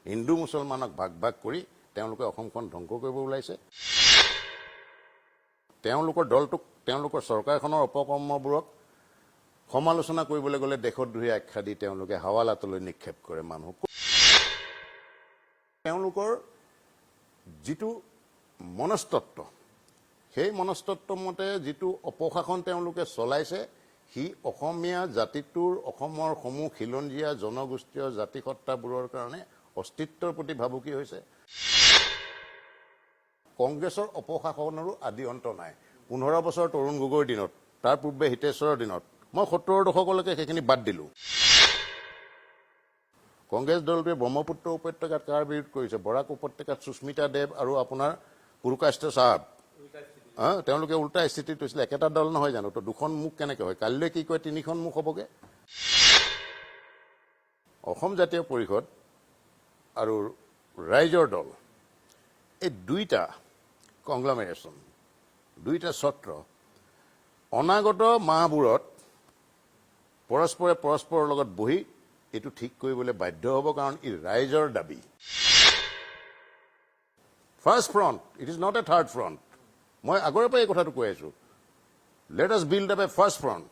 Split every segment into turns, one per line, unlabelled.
হিন্দু মুছলমানক ভাগ ভাগ কৰি তেওঁলোকে অসমখন ধ্বংস কৰিব ওলাইছে তেওঁলোকৰ দলটোক তেওঁলোকৰ চৰকাৰখনৰ অপকৰ্মবোৰক সমালোচনা কৰিবলৈ গ'লে দেশদ্ৰোহী আখ্যা দি তেওঁলোকে হাৱালাতলৈ নিক্ষেপ কৰে মানুহক তেওঁলোকৰ যিটো মনস্তত্ব সেই মনস্তত্ব মতে যিটো অপশাসন তেওঁলোকে চলাইছে হি অসমীয়া জাতিটোৰ অসমৰ সমূহ খিলঞ্জীয়া জনগোষ্ঠীয় জাতিসত্তাবোৰৰ কাৰণে অস্তিত্বৰ প্ৰতি ভাবুকি হৈছে কংগ্ৰেছৰ অপশাসনৰো আদি অন্ত নাই 15 বছৰ তৰুণ গগৈৰ দিনত তাৰ পূৰ্বে হিতেশ্বৰৰ দিনত মই 70 দশকলৈকে সেইখিনি বাদ দিলো কংগ্ৰেছ দলটোৱে ব্ৰহ্মপুত্ৰ উপত্যকাত কাৰ বিৰোধ কৰিছে বৰাক উপত্যকাত সুস্মিতা দেৱ আৰু আপোনাৰ পুৰকাষ্ট সাহেব তেওঁলোকে উল্টা স্থিতিত হৈছিলে একেটা দল নহয় জানো তো দুখন মুখ কেনেকৈ হয় কালিলৈ কি কয় তিনিখন মুখ হ'বগে অসম জাতীয় পৰিষদ আৰু ৰাইজৰ দল এই দুইটা কংগ্লমেৰেশ্যন দুইটা ছত্ৰ অনাগত মাহবোৰত পৰস্পৰে পৰস্পৰৰ লগত বহি এইটো ঠিক কৰিবলৈ বাধ্য হ'ব কাৰণ ই ৰাইজৰ দাবী first front it is not a third front মই আগৰে পৰা এই কথাটো কৈ আছো late us build up a first front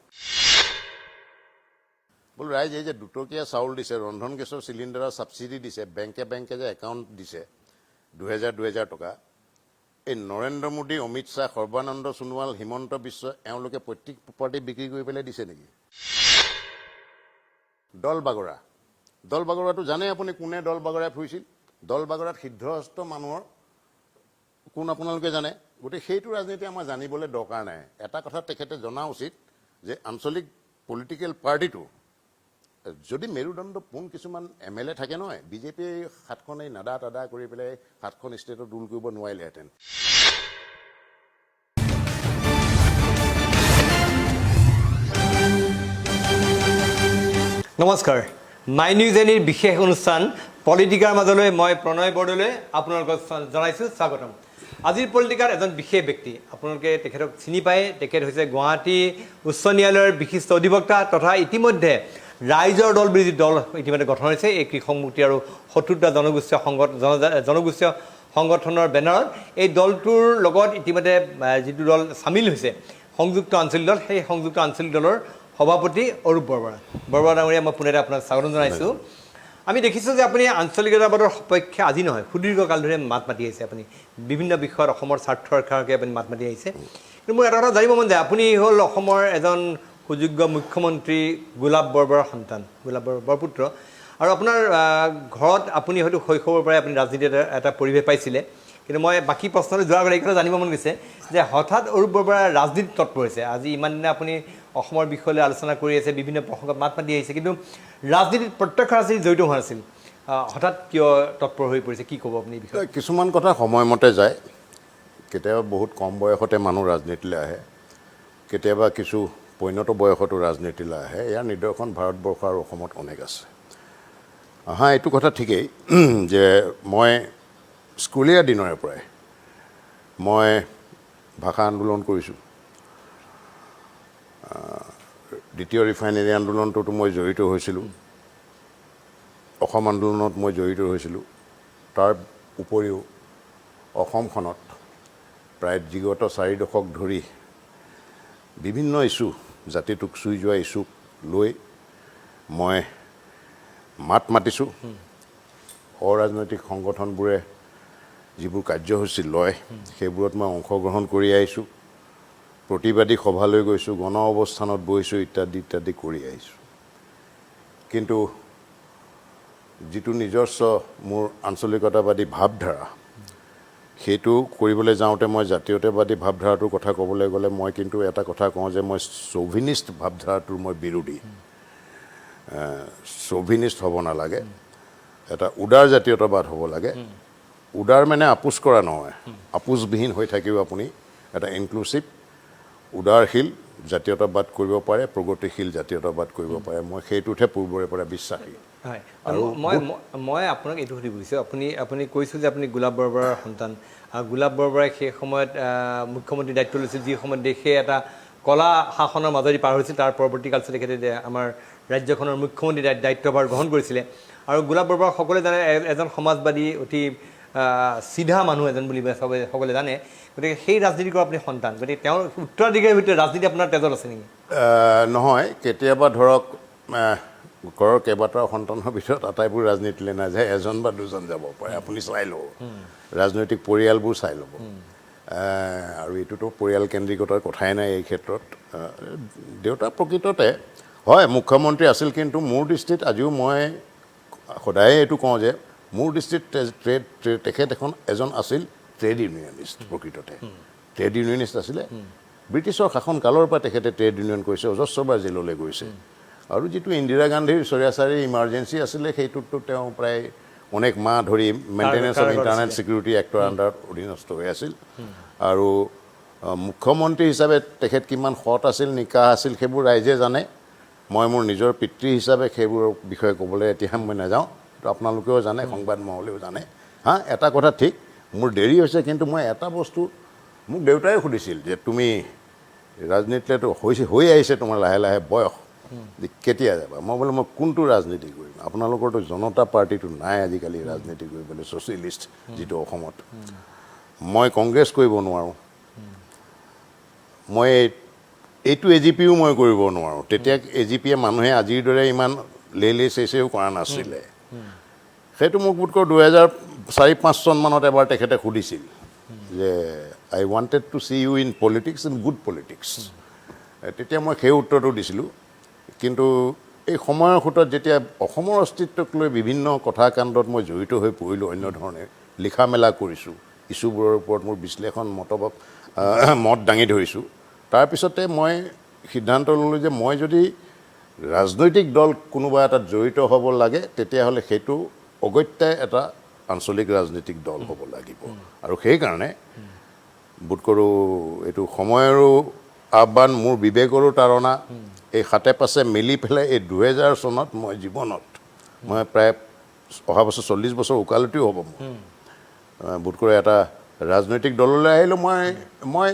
বোলো ৰাইজ এই যে দুটকীয়া চাউল দিছে ৰন্ধন গেছৰ চিলিণ্ডাৰৰ ছাবচিডি দিছে বেংকে যে একাউণ্ট দিছে 2000 টকা এই নৰেন্দ্ৰ মোদী অমিত শ্বাহ সৰ্বানন্দ সোণোৱাল হিমন্ত বিশ্ব এওঁলোকে প্ৰত্যেক প্ৰপাৰ্টি বিক্ৰী কৰি পেলাই দিছে নেকি দল বাগৰাটো জানে আপুনি কোনে দল বাগৰাই ফুৰিছিল দল বাগৰাত সিদ্ধহস্ত মানুহৰ কোন আপোনালোকে জানে গতিকে সেইটো ৰাজনীতি আমাৰ জানিবলৈ দৰকাৰ নাই এটা কথা তেখেতে জনা উচিত যে আঞ্চলিক পলিটিকেল পাৰ্টিটো যদি মেৰুদণ্ড পোন কিছুমান এমএলএ থাকে নহয় বিজেপি হাতখন এই নাদা তাদা কৰি পেলাই হাতখন ষ্টেটত ৰুল কৰিব নোৱাৰিলেহেঁতেন
নমস্কাৰ মাই নিউজ এনিৰ বিশেষ অনুষ্ঠান পলিটিকাৰ মাজলৈ মই প্ৰণয় বৰদলৈ আপোনালোকক জনাইছোঁ স্বাগতম আজিৰ পলিটিকাৰ এজন বিশেষ ব্যক্তি আপোনালোকে তেখেতক চিনি পায় তেখেত হৈছে গুৱাহাটী উচ্চ ন্যায়ালয়ৰ বিশিষ্ট অধিবক্তা তথা ইতিমধ্যে ৰাইজৰ দল বুলি দল ইতিমধ্যে গঠন হৈছে এই কৃষক মুক্তি আৰু শত্ৰুতা জনগোষ্ঠীয় সংগঠনৰ বেনাৰত এই দলটোৰ লগত ইতিমধ্যে যিটো দল চামিল হৈছে সংযুক্ত আঞ্চলিক দল সেই সংযুক্ত আঞ্চলিক দলৰ সভাপতি অৰূপ বৰবৰা ডাঙৰীয়া মই পুনেৰে আপোনাক স্বাগতম জনাইছোঁ আমি দেখিছোঁ যে আপুনি আঞ্চলিকতাবাদৰ সপক্ষে আজি নহয় সুদীৰ্ঘকাল ধৰি মাত মাতি আহিছে আপুনি বিভিন্ন বিষয়ত অসমৰ স্বাৰ্থ ৰক্ষাৰ বাবে আপুনি মাত মাতি আহিছে কিন্তু মোৰ এটা কথা জানিব মন যায় আপুনি হ'ল অসমৰ এজন সুযোগ্য মুখ্যমন্ত্ৰী গোলাপ বৰবৰাৰ সন্তান গোলাপ বৰপুত্ৰ আৰু আপোনাৰ ঘৰত আপুনি হয়তো শৈশৱৰ পৰাই আপুনি ৰাজনীতিত এটা পৰিৱেশ পাইছিলে কিন্তু মই বাকী প্ৰশ্নলৈ যোৱাৰ আগতে এই কথা জানিব মন গৈছে যে হঠাৎ অৰূপ বৰবৰা ৰাজনীতিত তৎপৰ হৈছে আজি ইমান দিনে আপুনি অসমৰ বিষয়লৈ আলোচনা কৰি আছে বিভিন্ন প্ৰসংগত মাত মাতি আহিছে কিন্তু ৰাজনীতিত প্ৰত্যক্ষ ৰাজনীতিত জড়িত হোৱা নাছিল হঠাৎ কিয় তৎপৰ হৈ পৰিছে কি ক'ব আপুনি বিষয়ে
কিছুমান কথা সময়মতে যায় কেতিয়াবা বহুত কম বয়সতে মানুহ ৰাজনীতিলৈ আহে কেতিয়াবা কিছু পৈণত বয়সতো ৰাজনীতিলৈ আহে ইয়াৰ নিদৰ্শন ভাৰতবৰ্ষ আৰু অসমত অনেক আছে এইটো কথা ঠিকেই যে মই স্কুলীয়া দিনৰে পৰাই মই ভাষা আন্দোলন কৰিছোঁ দ্বিতীয় ৰিফাইনেৰী আন্দোলনটোতো মই জড়িত হৈছিলোঁ অসম আন্দোলনত মই জড়িত হৈছিলোঁ তাৰ উপৰিও অসমখনত প্ৰায় বিগত 4 দশক ধৰি বিভিন্ন ইছ্যু জাতিটোক চুই যোৱা ইছ্যুক লৈ মই মাত মাতিছোঁ অৰাজনৈতিক সংগঠনবোৰে যিবোৰ কাৰ্যসূচী লয় সেইবোৰত মই অংশগ্ৰহণ কৰি আহিছোঁ প্ৰতিবাদী সভালৈ গৈছোঁ গণ অৱস্থানত বহিছোঁ ইত্যাদি কৰি আহিছোঁ কিন্তু যিটো নিজস্ব মোৰ আঞ্চলিকতাবাদী ভাৱধাৰা সেইটো কৰিবলৈ যাওঁতে মই জাতীয়তাবাদী ভাৱধাৰাটোৰ কথা ক'বলৈ গ'লে মই কিন্তু এটা কথা কওঁ যে মই চৌভিনিষ্ট ভাৱধাৰাটোৰ মই বিৰোধী চৌভিনিষ্ট হ'ব নালাগে এটা উদাৰ জাতীয়তাবাদ হ'ব লাগে উদাৰ মানে আপোচ কৰা নহয় আপোচবিহীন হৈ থাকিও আপুনি এটা ইনক্লুচিভ উদাৰশীল জাতীয়তাবাদ কৰিব পাৰে প্ৰগতিশীল জাতীয়তাবাদ কৰিব পাৰে মই সেইটোতহে পূৰ্বৰে পৰা বিশ্বাসী
হয় আৰু মই আপোনাক এইটো সুধি বুজিছোঁ আপুনি কৈছোঁ যে আপুনি গোলাপ বৰবৰাৰ সন্তান আৰু গোলাপ বৰবৰাই সেই সময়ত মুখ্যমন্ত্ৰী দায়িত্ব লৈছিল যি সময়ত দেশে এটা কলা শাসনৰ মাজেদি পাৰ হৈছিল তাৰ পৰৱৰ্তী কালছোৱাত তেখেতে আমাৰ ৰাজ্যখনৰ মুখ্যমন্ত্ৰী দায়িত্বভাৰ গ্ৰহণ কৰিছিলে আৰু গোলাপ বৰুৱা সকলোৱে জানে এজন সমাজবাদী অতি চিধা মানুহ এজন বুলি সকলোৱে জানে গতিকে সেই ৰাজনীতিকৰ আপুনি সন্তান গতিকে তেওঁৰ উত্তৰাধিকাৰীৰ ভিতৰত ৰাজনীতি আপোনাৰ তেজত আছে নেকি
নহয় কেতিয়াবা ধৰক ঘৰৰ কেইবাটাও সন্তানৰ ভিতৰত আটাইবোৰ ৰাজনীতিলৈ নাযায় এজন বা দুজন যাব পাৰে আপুনি চাই ল'ব ৰাজনৈতিক পৰিয়ালবোৰ চাই ল'ব আৰু এইটোতো পৰিয়ালকেন্দ্ৰিকতাৰ কথাই নাই এই ক্ষেত্ৰত দেউতা প্ৰকৃততে হয় মুখ্যমন্ত্ৰী আছিল কিন্তু মোৰ দৃষ্টিত আজিও মই সদায়ে এইটো কওঁ যে মোৰ দৃষ্টিত তেখেত এজন আছিল ট্ৰেড ইউনিয়নিষ্ট প্ৰকৃততে ট্ৰেড ইউনিয়নিষ্ট আছিলে ব্ৰিটিছৰ শাসনকালৰ পৰা তেখেতে ট্ৰেড ইউনিয়ন কৰিছে অজস্ৰবাৰ জেললৈ গৈছে আৰু যিটো ইন্দিৰা গান্ধীৰ চৰিয়াচাৰী ইমাৰ্জেঞ্চি আছিলে সেইটোতো তেওঁ প্ৰায় অনেক মাহ ধৰি maintenance of internet security actor আণ্ডাৰত অধীনস্থ হৈ আছিল আৰু মুখ্যমন্ত্ৰী হিচাপে তেখেত কিমান সৎ আছিল নিকা আছিল সেইবোৰ ৰাইজে জানে মই মোৰ নিজৰ পিতৃ হিচাপে সেইবোৰৰ বিষয়ে ক'বলৈ এতিয়া মই নাযাওঁ তো আপোনালোকেও জানে সংবাদ মহলেও জানে এটা কথা ঠিক মোৰ দেৰি হৈছে কিন্তু মই এটা বস্তু মোক দেউতাই সুধিছিল যে তুমি ৰাজনীতিলেতো হৈ আহিছে তোমাৰ লাহে লাহে বয়স কেতিয়া যাবা মই বোলো মই কোনটো ৰাজনীতি কৰিম আপোনালোকৰতো জনতা পাৰ্টিটো নাই আজিকালি ৰাজনীতি কৰিবলৈ ছ'চিয়েলিষ্ট যিটো অসমত মই কংগ্ৰেছ কৰিব নোৱাৰোঁ মই এইটো এজিপিও মই কৰিব নোৱাৰোঁ তেতিয়া এজিপিয়ে মানুহে আজিৰ দৰে ইমান লেলে চেচেও কৰা নাছিলে সেইটো মোক বোধকৰো 2004-05 চনমানত এবাৰ তেখেতে সুধিছিল যে I wanted to see you in politics in good politics তেতিয়া মই সেই উত্তৰটো দিছিলোঁ কিন্তু এই সময়ৰ সোঁতত যেতিয়া অসমৰ অস্তিত্বক লৈ বিভিন্ন কথা কাণ্ডত মই জড়িত হৈ পৰিলোঁ অন্য ধৰণে লিখা মেলা কৰিছোঁ ইছ্যুবোৰৰ ওপৰত মোৰ বিশ্লেষণ মত দাঙি ধৰিছোঁ তাৰপিছতে মই সিদ্ধান্ত ল'লোঁ যে মই যদি ৰাজনৈতিক দল কোনোবা এটাত জড়িত হ'ব লাগে তেতিয়াহ'লে সেইটো অগত্যাই এটা আঞ্চলিক ৰাজনৈতিক দল হ'ব লাগিব আৰু সেইকাৰণে বোধ কৰোঁ এইটো সময়ৰো আহ্বান মোৰ বিবেকৰো তাৰণা এই হাতে পাছে মিলি পেলাই এই 2000 চনত মই জীৱনত মই প্ৰায় অহা বছৰ 40 বছৰ ওকালতিও হ'ব মোৰ বোধ কৰে এটা ৰাজনৈতিক দললৈ আহিলোঁ মই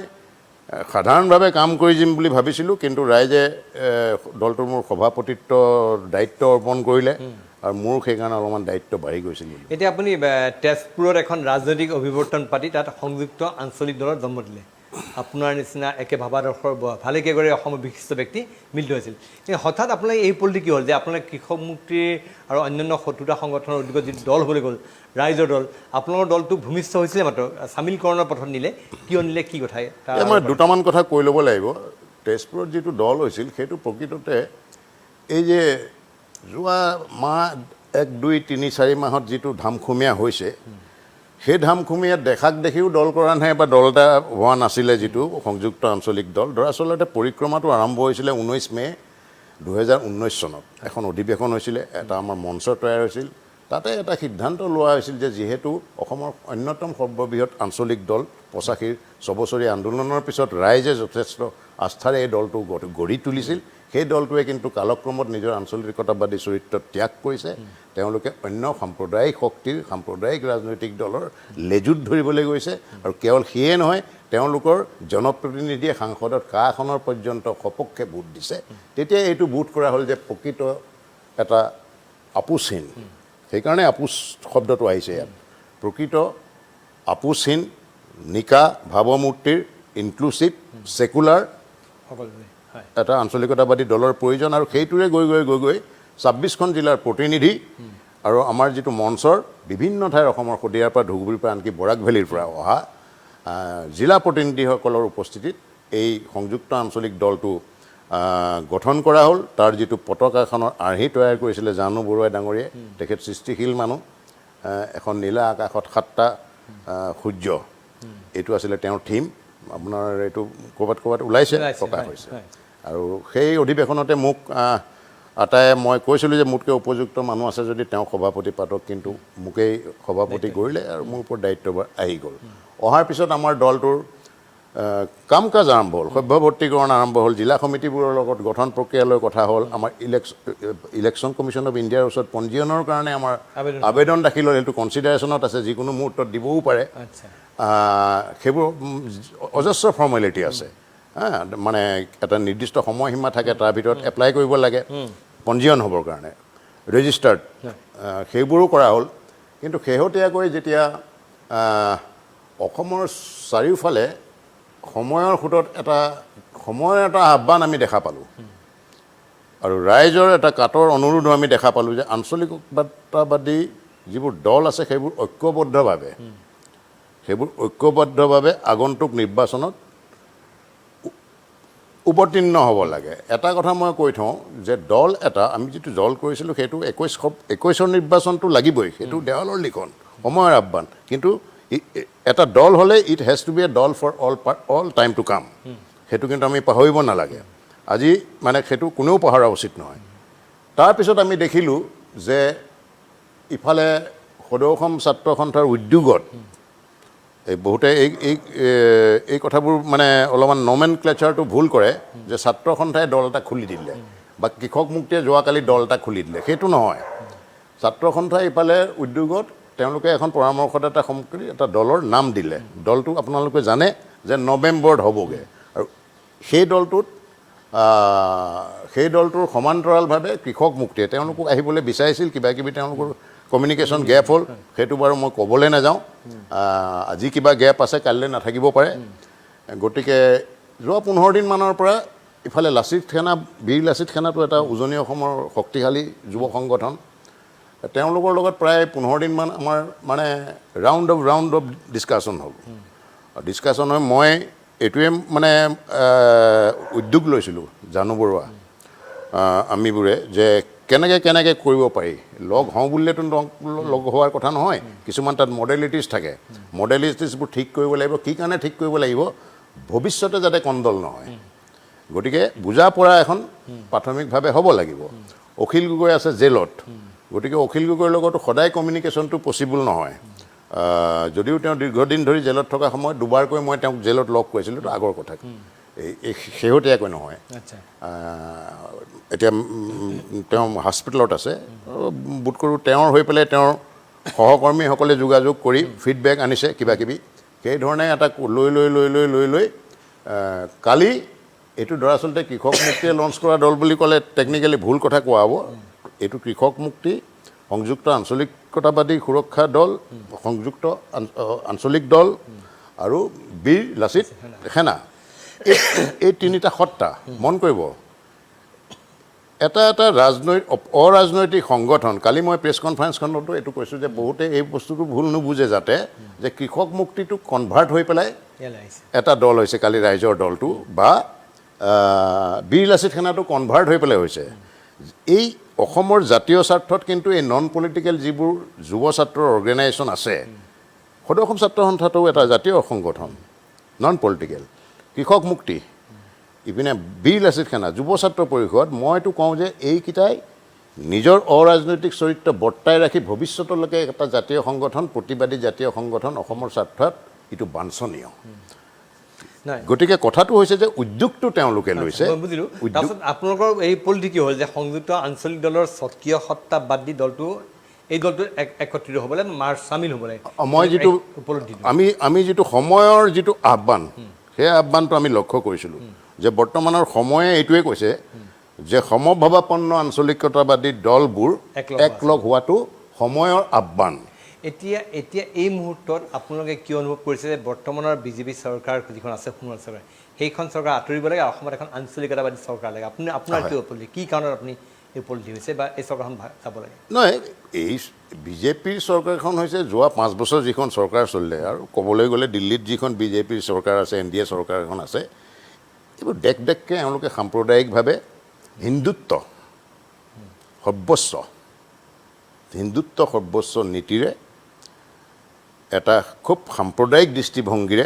সাধাৰণভাৱে কাম কৰি যাম বুলি ভাবিছিলোঁ কিন্তু ৰাইজে দলটোৰ মোৰ সভাপতিত্ব দায়িত্ব অৰ্পণ কৰিলে আৰু মোৰ সেইকাৰণে অলপমান দায়িত্ব বাঢ়ি গৈছিল
এতিয়া আপুনি তেজপুৰত এখন ৰাজনৈতিক অভিৱৰ্তন পাতি তাত সংযুক্ত আঞ্চলিক দলৰ জন্ম দিলে আপোনাৰ নিচিনা একে ভাৱাদৰ্শৰ ভালেকেইগৰাকী অসমৰ বিশিষ্ট ব্যক্তি মিলিত হৈছিল কিন্তু হঠাৎ আপোনাৰ এই পলিটি কি হ'ল যে আপোনাৰ কৃষক মুক্তিৰ আৰু অন্যান্য শত্ৰুতা সংগঠনৰ উদ্যোগত যিটো দল হ'বলৈ গ'ল ৰাইজৰ দল আপোনালোকৰ দলটো ভূমিষ্ঠ হৈছিলে মাত্ৰ চামিলকৰণৰ পথত নিলে কিয় নিলে কি কথা
মই দুটামান কথা কৈ ল'ব লাগিব তেজপুৰত যিটো দল হৈছিল সেইটো প্ৰকৃততে এই যে যোৱা মাহ 1, 2, 3, 4 মাহত যিটো ধামখুমীয়া হৈছে সেই ধামখুমীয়াত দেখাক দেখিও দল কৰা নাই বা দল এটা হোৱা নাছিলে যিটো সংযুক্ত আঞ্চলিক দল দৰাচলতে পৰিক্ৰমাটো আৰম্ভ হৈছিলে 19 মে 2019 চনত এখন অধিৱেশন হৈছিলে এটা আমাৰ মঞ্চ তৈয়াৰ হৈছিল তাতে এটা সিদ্ধান্ত লোৱা হৈছিল যে যিহেতু অসমৰ অন্যতম সৰ্ববৃহৎ আঞ্চলিক দল 85 ছবছৰীয়া আন্দোলনৰ পিছত ৰাইজে যথেষ্ট আস্থাৰে এই দলটো গঢ়ি তুলিছিল সেই দলটোৱে কিন্তু কালক্ৰমত নিজৰ আঞ্চলিকতাবাদী চৰিত্ৰ ত্যাগ কৰিছে তেওঁলোকে অন্য সাম্প্ৰদায়িক শক্তিৰ সাম্প্ৰদায়িক ৰাজনৈতিক দলৰ লেজুত ধৰিবলৈ গৈছে আৰু কেৱল সিয়ে নহয় তেওঁলোকৰ জনপ্ৰতিনিধিয়ে সাংসদত কাখনৰ পৰ্যন্ত সপক্ষে ভোট দিছে তেতিয়া এইটো ভোট কৰা হ'ল যে প্ৰকৃত এটা আপোচহীন সেইকাৰণে আপোচ শব্দটো আহিছে ইয়াত প্ৰকৃত আপোচহীন নিকা ভাৱমূৰ্তিৰ ইনক্লুচিভ ছেকুলাৰ এটা আঞ্চলিকতাবাদী দলৰ প্ৰয়োজন আৰু সেইটোৰে গৈ 26খন জিলাৰ প্ৰতিনিধি আৰু আমাৰ যিটো মঞ্চৰ বিভিন্ন ঠাইৰ অসমৰ শদিয়াৰ পৰা ধুবুৰীৰ পৰা আনকি বৰাক ভেলীৰ পৰা অহা জিলা প্ৰতিনিধিসকলৰ উপস্থিতিত এই সংযুক্ত আঞ্চলিক দলটো গঠন কৰা হ'ল তাৰ যিটো পতাকাখনৰ আৰ্হি তৈয়াৰ কৰিছিলে জানু বৰুৱা ডাঙৰীয়াই তেখেত সৃষ্টিশীল মানুহ এখন নীলা আকাশত 7টা সূৰ্য এইটো আছিলে তেওঁৰ থিম আপোনাৰ এইটো ক'ৰবাত ওলাইছে প্ৰকাশ হৈছে আৰু সেই অধিৱেশনতে মোক আটাই মই কৈছিলোঁ যে মোতকৈ উপযুক্ত মানুহ আছে যদি তেওঁ সভাপতি পাতক কিন্তু মোকেই সভাপতি কৰিলে আৰু মোৰ ওপৰত দায়িত্বভাৰ আহি গ'ল অহাৰ পিছত আমাৰ দলটোৰ কাম কাজ আৰম্ভ হ'ল সভ্যভৰ্তিকৰণ আৰম্ভ হ'ল জিলা সমিতিবোৰৰ লগত গঠন প্ৰক্ৰিয়ালৈ কথা হ'ল আমাৰ ইলেকশ্যন কমিশ্যন অফ ইণ্ডিয়াৰ ওচৰত পঞ্জীয়নৰ কাৰণে আমাৰ আবেদন দাখিল হ'ল সেইটো কনচিডাৰেশ্যনত আছে যিকোনো মুহূৰ্তত দিবও পাৰে সেইবোৰ অজস্ৰ ফৰ্মেলিটি আছে মানে এটা নিৰ্দিষ্ট সময়সীমা থাকে তাৰ ভিতৰত এপ্লাই কৰিব লাগে পঞ্জীয়ন হ'বৰ কাৰণে ৰেজিষ্টাৰ্ড সেইবোৰো কৰা হ'ল কিন্তু শেহতীয়াকৈ যেতিয়া অসমৰ চাৰিওফালে সময়ৰ সোঁতত সময়ৰ এটা আহ্বান আমি দেখা পালোঁ আৰু ৰাইজৰ এটা কাটৰ অনুৰোধো আমি দেখা পালোঁ যে আঞ্চলিকতাবাদী যিবোৰ দল আছে সেইবোৰ ঐক্যবদ্ধভাৱে আগন্তুক নিৰ্বাচনত অৱতীৰ্ণ হ'ব লাগে এটা কথা মই কৈ থওঁ যে দল এটা আমি যিটো দল কৰিছিলোঁ সেইটো 21ৰ নিৰ্বাচনটো লাগিবই সেইটো দেৱালৰ লিখন সময়ৰ আহ্বান কিন্তু এটা দল হ'লে it has to B A দল for all time to come সেইটো কিন্তু আমি পাহৰিব নালাগে আজি মানে সেইটো কোনেও পাহৰা উচিত নহয় তাৰপিছত আমি দেখিলোঁ যে ইফালে সদৌ অসম ছাত্ৰ সন্থাৰ উদ্যোগত এই বহুতে এই কথাবোৰ মানে অলপমান নমেনক্লেচাৰটো ভুল কৰে যে ছাত্ৰ সন্থাই দল এটা খুলি দিলে বা কৃষক মুক্তিয়ে যোৱাকালি দল এটা খুলি দিলে সেইটো নহয় ছাত্ৰ সন্থাই ইফালে উদ্যোগত তেওঁলোকে এখন পৰামৰ্শদাতা সমিতি এটা দলৰ নাম দিলে দলটো আপোনালোকে জানে যে নৱেম্বৰত হ'বগৈ আৰু সেই দলটোৰ সমান্তৰালভাৱে কৃষক মুক্তিয়ে তেওঁলোকক আহিবলৈ বিচাৰিছিল কিবা কিবি তেওঁলোকৰ কমিউনিকেশ্যন গেপ হ'ল সেইটো বাৰু মই ক'বলৈ নাযাওঁ আজি কিবা গেপ আছে কাইলৈ নাথাকিব পাৰে গতিকে যোৱা 15 দিনমানৰ পৰা ইফালে লাচিত সেনা বীৰ লাচিত সেনাটো এটা উজনি অসমৰ শক্তিশালী যুৱ সংগঠন তেওঁলোকৰ লগত প্ৰায় 15 দিনমান আমাৰ মানে ৰাউণ্ড অফ ডিছকাশ্যন হ'ল ডিছকাশ্যন হৈ মই এইটোৱে মানে উদ্যোগ লৈছিলোঁ জানু বৰুৱা আমিবোৰে যে কেনেকৈ কৰিব পাৰি লগ হওঁ বুলিলেতো লগ হোৱাৰ কথা নহয় কিছুমান তাত মডেলিটিছ থাকে মডেলিটিছবোৰ ঠিক কৰিব লাগিব কি কাৰণে ঠিক কৰিব লাগিব ভৱিষ্যতে যাতে কণ্ডল নহয় গতিকে বুজা পৰা এখন প্ৰাথমিকভাৱে হ'ব লাগিব অখিল গগৈ আছে জেলত গতিকে অখিল গগৈৰ লগতো সদায় কমিউনিকেশ্যনটো পচিবল নহয় যদিও তেওঁ দীৰ্ঘদিন ধৰি জেলত থকা সময়ত দুবাৰকৈ মই তেওঁক জেলত লগ কৰিছিলোঁ তো আগৰ কথা এই শেহতীয়াকৈ নহয় এতিয়া তেওঁ হস্পিটেলত আছে বোধ কৰোঁ তেওঁৰ হৈ পেলাই তেওঁৰ সহকৰ্মীসকলে যোগাযোগ কৰি ফিডবেক আনিছে কিবা কিবি সেইধৰণে এটা লৈ কালি এইটো দৰাচলতে কৃষক মুক্তিয়ে লঞ্চ কৰা দল বুলি ক'লে টেকনিকেলি ভুল কথা কোৱা হ'ব এইটো কৃষক মুক্তি সংযুক্ত আঞ্চলিকতাবাদী সুৰক্ষা দল সংযুক্ত আঞ্চলিক দল আৰু বীৰ লাচিত সেনা এই তিনিটা সত্তা মন কৰিব এটা অৰাজনৈতিক সংগঠন কালি মই প্ৰেছ কনফাৰেন্সখনতো এইটো কৈছোঁ যে বহুতে এই বস্তুটো ভুল নুবুজে যাতে যে কৃষক মুক্তিটো কনভাৰ্ট হৈ পেলাই এটা দল হৈছে কালি ৰাইজৰ দলটো বা বীৰ লাচিত সেনাটো কনভাৰ্ট হৈ পেলাই হৈছে এই অসমৰ জাতীয় স্বাৰ্থত কিন্তু এই নন পলিটিকেল যিবোৰ যুৱ ছাত্ৰৰ অৰ্গেনাইজেশ্যন আছে সদৌ অসম ছাত্ৰ সন্থাটো এটা জাতীয় সংগঠন নন পলিটিকেল কৃষক মুক্তি ইপিনে বীৰ লাচিত সেনা যুৱ ছাত্ৰ পৰিষদ মইতো কওঁ যে এইকেইটাই নিজৰ অৰাজনৈতিক চৰিত্ৰ বৰ্তাই ৰাখি ভৱিষ্যতলৈকে এটা জাতীয় সংগঠন প্ৰতিবাদী জাতীয় সংগঠন অসমৰ স্বাৰ্থত এইটো বাঞ্ছনীয় গতিকে কথাটো হৈছে যে উদ্যোগটো তেওঁলোকে লৈছে
বুজিলোঁ তাৰপিছত আপোনালোকৰ এই পলিটি কি হ'ল যে সংযুক্ত আঞ্চলিক দলৰ স্বকীয় সত্তা বাদ দি এই দলটো একত্ৰিত হ'বলৈ চামিল হ'বলৈ
মই যিটো আমি যিটো সময়ৰ যিটো আহ্বান সেই আহ্বানটো আমি লক্ষ্য কৰিছিলোঁ যে বৰ্তমানৰ সময়ে এইটোৱে কৈছে যে সমভাৱাপন্ন আঞ্চলিকতাবাদী দলবোৰ একলগ হোৱাটো সময়ৰ আহ্বান
এতিয়া এই মুহূৰ্তত আপোনালোকে কি অনুভৱ কৰিছে যে বৰ্তমানৰ বিজেপি চৰকাৰ যিখন আছে সোণোৱাল চৰকাৰ সেইখন চৰকাৰ আঁতৰিব লাগে অসমত এখন আঞ্চলিকতাবাদী চৰকাৰ লাগে আপোনাৰ কি উপলব্ধি কি কাৰণত আপুনি এই উপলব্ধি হৈছে বা এই চৰকাৰখন যাব লাগে
নহয় এই বিজেপিৰ চৰকাৰখন হৈছে যোৱা 5 বছৰ যিখন চৰকাৰ চলিলে আৰু ক'বলৈ গ'লে দিল্লীত যিখন বিজেপিৰ চৰকাৰ আছে NDA চৰকাৰ এখন আছে এইবোৰ দেশকৈ এওঁলোকে সাম্প্ৰদায়িকভাৱে হিন্দুত্ব সৰ্বস্ব নীতিৰে এটা খুব সাম্প্ৰদায়িক দৃষ্টিভংগীৰে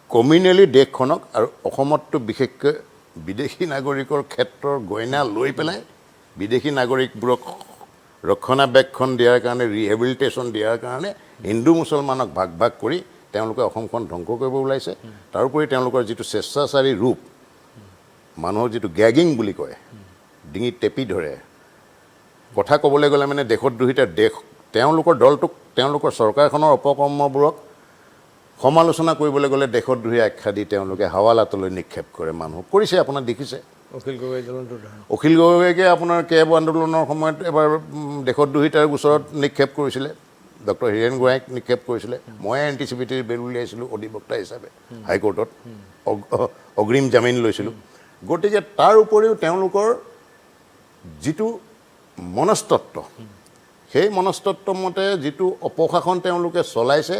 কমিউনেলি দেশখনক আৰু অসমততো বিশেষকৈ বিদেশী নাগৰিকৰ ক্ষেত্ৰৰ গইনা লৈ পেলাই বিদেশী নাগৰিকবোৰক ৰক্ষণাবেক্ষণ দিয়াৰ কাৰণে ৰিহেবিলিটেশ্যন দিয়াৰ কাৰণে হিন্দু মুছলমানক ভাগ কৰি তেওঁলোকে অসমখন ধ্বংস কৰিব ওলাইছে তাৰোপৰি তেওঁলোকৰ যিটো স্বেচ্ছাচাৰী ৰূপ মানুহক যিটো গেগিং বুলি কয় ডিঙিত টেপি ধৰে কথা ক'বলৈ গ'লে মানে দেশদ্ৰোহীতা তেওঁলোকৰ দলটোক তেওঁলোকৰ চৰকাৰখনৰ অপকৰ্মবোৰক সমালোচনা কৰিবলৈ গ'লে দেশদ্ৰোহী আখ্যা দি তেওঁলোকে হাৱালাতলৈ নিক্ষেপ কৰে মানুহক কৰিছে আপোনাক দেখিছে
অখিল গগৈ জ্বলন্ত উদাহৰণ।
অখিল গগৈকে আপোনাৰ কেব আন্দোলনৰ সময়ত এবাৰ দেশত দুহিতাৰ গোচৰত নিক্ষেপ কৰিছিলে, ডক্টৰ হীৰেণ গোহাঁইক নিক্ষেপ কৰিছিলে। মই এণ্টিচিপেটৰী বেল উলিয়াইছিলোঁ অধিবক্তা হিচাপে হাইকোৰ্টত, অগ্ৰিম জামিন লৈছিলোঁ। গতিকে তাৰ উপৰিও তেওঁলোকৰ যিটো মনস্তত্ব, সেই মনস্তত্ব মতে যিটো অপশাসন তেওঁলোকে চলাইছে,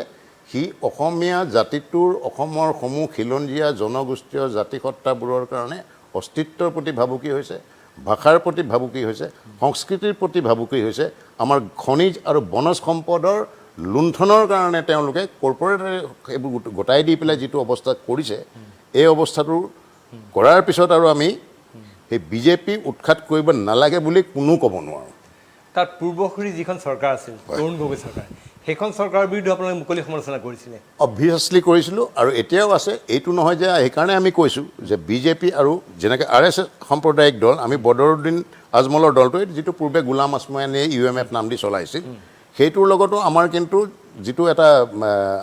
সি অসমীয়া জাতিটোৰ, অসমৰ সমূহ খিলঞ্জীয়া জনগোষ্ঠীয় জাতিসত্তাবোৰৰ কাৰণে অস্তিত্বৰ প্ৰতি ভাবুকি হৈছে, ভাষাৰ প্ৰতি ভাবুকি হৈছে, সংস্কৃতিৰ প্ৰতি ভাবুকি হৈছে। আমাৰ খনিজ আৰু বনজ সম্পদৰ লুণ্ঠনৰ কাৰণে তেওঁলোকে কৰ্পৰেট এইবোৰ গোটাই দি পেলাই যিটো অৱস্থা কৰিছে, এই অৱস্থাটো কৰাৰ পিছত আৰু আমি সেই বিজেপি উৎখাত কৰিব নালাগে বুলি কোনো ক'ব নোৱাৰোঁ।
তাৰ পূৰ্বসূৰী যিখন চৰকাৰ আছিল, তৰুণ গগৈ চৰকাৰ, সেইখন চৰকাৰৰ বিৰুদ্ধে আপোনালোকে মুকলি সমালোচনা কৰিছিলে।
অবভিয়াছলি কৰিছিলোঁ, আৰু এতিয়াও আছে। এইটো নহয় যে, সেইকাৰণে আমি কৈছোঁ যে বিজেপি আৰু যেনেকৈ RS সাম্প্ৰদায়িক দল, আমি বদৰুদ্দিন আজমলৰ দলটোৱে যিটো পূৰ্বে গোলাম আজময়ানীয়ে UMF নাম দি চলাইছিল, সেইটোৰ লগতো আমাৰ কিন্তু যিটো এটা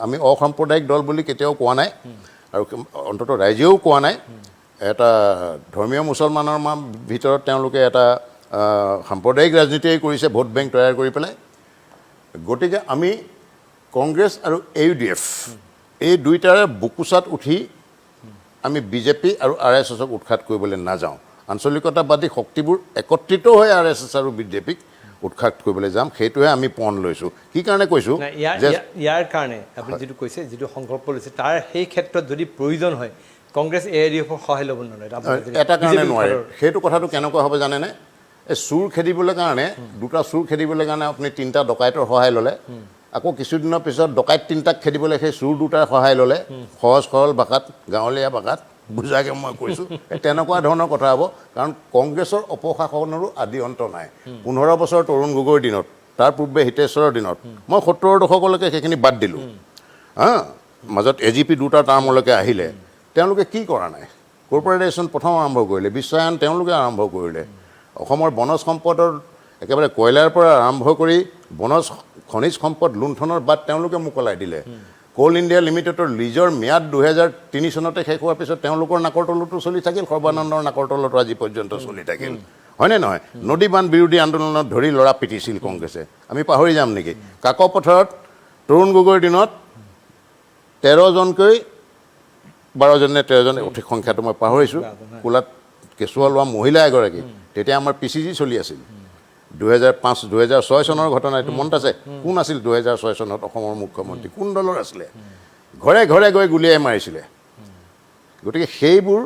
আমি অসাম্প্ৰদায়িক দল বুলি কেতিয়াও কোৱা নাই, আৰু অন্ততঃ ৰাইজেও কোৱা নাই। এটা ধৰ্মীয় মুছলমানৰ ভিতৰত তেওঁলোকে এটা সাম্প্ৰদায়িক ৰাজনীতিয়ে কৰিছে, ভোট বেংক তৈয়াৰ কৰি পেলাই। গতিকে আমি কংগ্ৰেছ আৰু AUDF এই দুইটাৰে বুকুচাত উঠি আমি বিজেপি আৰু RSSক উৎখাত কৰিবলৈ নাযাওঁ। আঞ্চলিকতাবাদী শক্তিবোৰ একত্ৰিত হৈ RSS আৰু বিজেপিক উৎখাত কৰিবলৈ যাম, সেইটোহে আমি পণ লৈছোঁ। কি কাৰণে কৈছোঁ যে
ইয়াৰ কাৰণে আপুনি যিটো কৈছে, যিটো সংকল্প লৈছে, তাৰ সেই ক্ষেত্ৰত যদি প্ৰয়োজন হয় কংগ্ৰেছ AUDFৰ সহায় ল'ব নোৱাৰে?
এটা কাৰণে নোৱাৰে। সেইটো কথাটো কেনেকুৱা হ'ব জানেনে? এই চুৰ খেদিবলৈ কাৰণে, দুটা চুৰ খেদিবলৈ কাৰণে আপুনি 3টা ডকাইতৰ সহায় ল'লে, আকৌ কিছুদিনৰ পিছত ডকাইত 3টাক খেদিবলৈ সেই চুৰ দুটাৰ সহায় ল'লে, সহজ সৰল ভাষাত, গাঁৱলীয়া ভাষাত বুজাকৈ মই কৈছোঁ। তেনেকুৱা ধৰণৰ কথা হ'ব। কাৰণ কংগ্ৰেছৰ অপশাসনৰো আদি অন্ত নাই। 15 বছৰ তৰুণ গগৈৰ দিনত, তাৰ পূৰ্বে হিতেশ্বৰৰ দিনত, মই 70ৰ দশকলৈকে সেইখিনি বাদ দিলোঁ। মাজত AGP দুটা টাৰ্মলৈকে আহিলে, তেওঁলোকে কি কৰা নাই? কৰ্পৰেটেশ্যন প্ৰথম আৰম্ভ কৰিলে, বিশ্বায়ন তেওঁলোকে আৰম্ভ কৰিলে। অসমৰ বনজ সম্পদৰ একেবাৰে কয়লাৰ পৰা আৰম্ভ কৰি বনজ খনিজ সম্পদ লুণ্ঠনৰ বাদ তেওঁলোকে মোকলাই দিলে। কোল ইণ্ডিয়া লিমিটেডৰ লিজৰ ম্যাদ 2003 চনতে শেষ হোৱাৰ পিছত তেওঁলোকৰ নাকৰ তলতো চলি থাকিল, সৰ্বানন্দৰ নাকৰ তলতো আজি পৰ্যন্ত চলি থাকিল, হয়নে নহয়? নদী বান্ধ বিৰোধী আন্দোলনত ধৰি ল'ৰা পিটিছিল কংগ্ৰেছে, আমি পাহৰি যাম নেকি? কাকপথাৰত তৰুণ গগৈৰ দিনত 13জনকৈ 12জন নে 13জন, অধিক সংখ্যাটো মই পাহৰিছোঁ, কোলাত কেঁচুৱা লোৱা মহিলা এগৰাকী, তেতিয়া আমাৰ PCG চলি আছিল। 2005-2006 চনৰ ঘটনা, এইটো মনত আছে? কোন আছিল 2006 চনত অসমৰ মুখ্যমন্ত্ৰী? কোন দলৰ আছিলে? ঘৰে ঘৰে গৈ গুলীয়াই মাৰিছিলে। গতিকে সেইবোৰ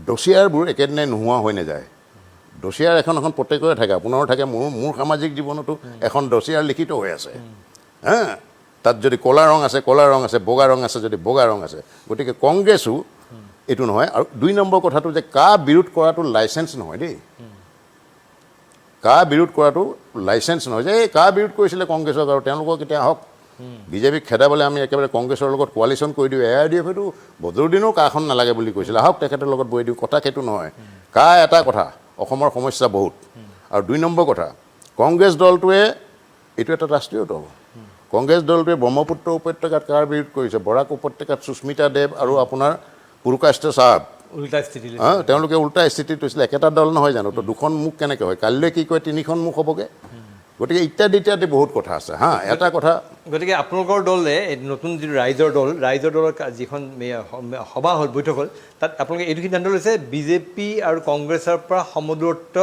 ডচিয়াৰবোৰ একেদিনাই নোহোৱা হৈ নাযায়। ডচিয়াৰ এখন প্ৰত্যেকৰে থাকে, আপোনাৰো থাকে, মোৰ সামাজিক জীৱনতো এখন ডচিয়াৰ লিখিত হৈ আছে। তাত যদি ক'লা ৰং আছে, ক'লা ৰং আছে, বগা ৰং আছে যদি বগা ৰং আছে। গতিকে কংগ্ৰেছো এইটো নহয়। আৰু 2 নম্বৰ কথাটো যে কা বিৰোধ কৰাটো লাইচেঞ্চ নহয় দেই। কা বিৰোধ কৰাটো লাইচেঞ্চ নহয় যে কা বিৰোধ কৰিছিলে কংগ্ৰেছক আৰু তেওঁলোকক এতিয়া আহক বিজেপিক খেদাবলৈ আমি একেবাৰে কংগ্ৰেছৰ লগত কোৱালিশ্যন কৰি দিওঁ। AIDFটো বদৰুদ্দিনো কাখন নালাগে বুলি কৈছিলে, আহক তেখেতৰ লগত বহি দিওঁ। কথা সেইটো নহয়। কা এটা কথা, অসমৰ সমস্যা বহুত। আৰু 2 নম্বৰ কথা, কংগ্ৰেছ দলটোৱে এইটো এটা ৰাষ্ট্ৰীয় দল। কংগ্ৰেছ দলটোৱে ব্ৰহ্মপুত্ৰ উপত্যকাত কাৰ বিৰোধ কৰিছে? বৰাক উপত্যকাত সুস্মিতা দেৱ আৰু আপোনাৰ পুৰকাষ্ট চাহাব, তেওঁলোকে উল্টা স্থিতিত হৈছিলে। একেটা দল নহয় জানো? তো 2খন মুখ কেনেকৈ হয়? কাইলৈ কি কয় 3খন মুখ হ'বগৈ। গতিকে ইত্যাদি বহুত কথা আছে। এটা কথা,
গতিকে আপোনালোকৰ দলে নতুন যিটো ৰাইজৰ দলৰ যিখন সভা হ'ল, বৈঠক হ'ল, তাত আপোনালোকে এইটো সিদ্ধান্ত লৈছে বিজেপি আৰু কংগ্ৰেছৰ পৰা সমদূৰত্ব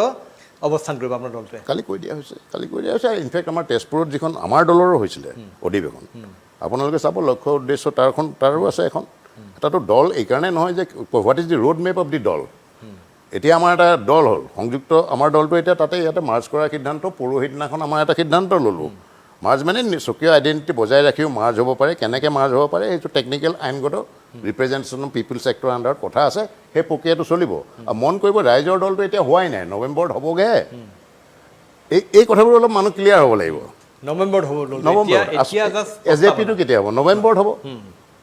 অৱস্থান কৰিব আপোনাৰ দলটোৱে?
কালি কৈ দিয়া হৈছে। ইনফেক্ট আমাৰ তেজপুৰত যিখন আমাৰ দলৰো হৈছিলে অধিৱেশন, আপোনালোকে চাব, লক্ষ্য উদ্দেশ্য তাৰো আছে এখন। এটাতো দল এইকাৰণে নহয় যে what is the road map of the দল। এতিয়া আমাৰ এটা দল হ'ল সংযুক্ত, আমাৰ দলটো এতিয়া ইয়াতে মাৰ্চ কৰাৰ সিদ্ধান্ত, পৰহি দিনাখন আমাৰ এটা সিদ্ধান্ত ল'লোঁ। মাৰ্চ মানে স্বকীয় আইডেণ্টিটি বজাই ৰাখিও মাৰ্চ হ'ব পাৰে। কেনেকৈ মাৰ্চ হ'ব পাৰে সেইটো টেকনিকেল আইনগত ৰিপ্ৰেজেণ্টেশ্যন অফ পিপলছ এক্টৰ আণ্ডাৰত কথা আছে, সেই প্ৰক্ৰিয়াটো চলিব। আৰু মন কৰিব, ৰাইজৰ দলটো এতিয়া হোৱাই নাই, নৱেম্বৰত হ'বগৈ। এই কথাবোৰ অলপ মানুহ ক্লিয়াৰ হ'ব লাগিব।
নৱেম্বৰত হ'ব।
AJPটো কেতিয়া হ'ব? নৱেম্বৰত হ'ব।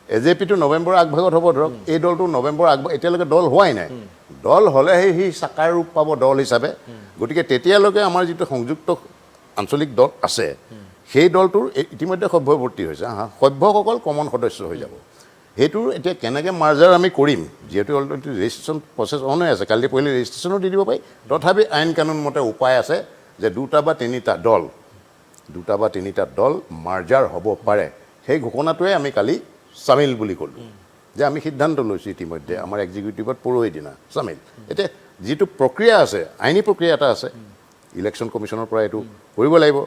AJPটো নৱেম্বৰৰ আগভাগত হ'ব ধৰক। এই দলটো নৱেম্বৰৰ এতিয়ালৈকে দল হোৱাই নাই। দল হ'লেহে সি চাকাৰ ৰূপ পাব দল হিচাপে। গতিকে তেতিয়ালৈকে আমাৰ যিটো সংযুক্ত আঞ্চলিক দল আছে, সেই দলটোৰ ইতিমধ্যে সভ্যৱৰ্তী হৈছে। সভ্যসকল কমন সদস্য হৈ যাব। সেইটো এতিয়া কেনেকৈ মাৰ্জাৰ আমি কৰিম, যিহেতু অলৰেডি ৰেজিষ্ট্ৰেশ্যন প্ৰচেছ অন হৈ আছে, কালি পৰহি ৰেজিষ্ট্ৰেশ্যনো দি দিব পাৰি। তথাপি আইন কানুন মতে উপায় আছে যে 2টা বা 3টা দল মাৰ্জাৰ হ'ব পাৰে। সেই ঘোষণাটোৱে আমি কালি চামিল বুলি ক'লোঁ, যে আমি সিদ্ধান্ত লৈছোঁ ইতিমধ্যে আমাৰ এক্সিকিউটিভত পৰহি দিনা চামিল। এতিয়া যিটো প্ৰক্ৰিয়া আছে, আইনী প্ৰক্ৰিয়া এটা আছে, ইলেকশ্যন কমিশ্যনৰ পৰা এইটো কৰিব লাগিব।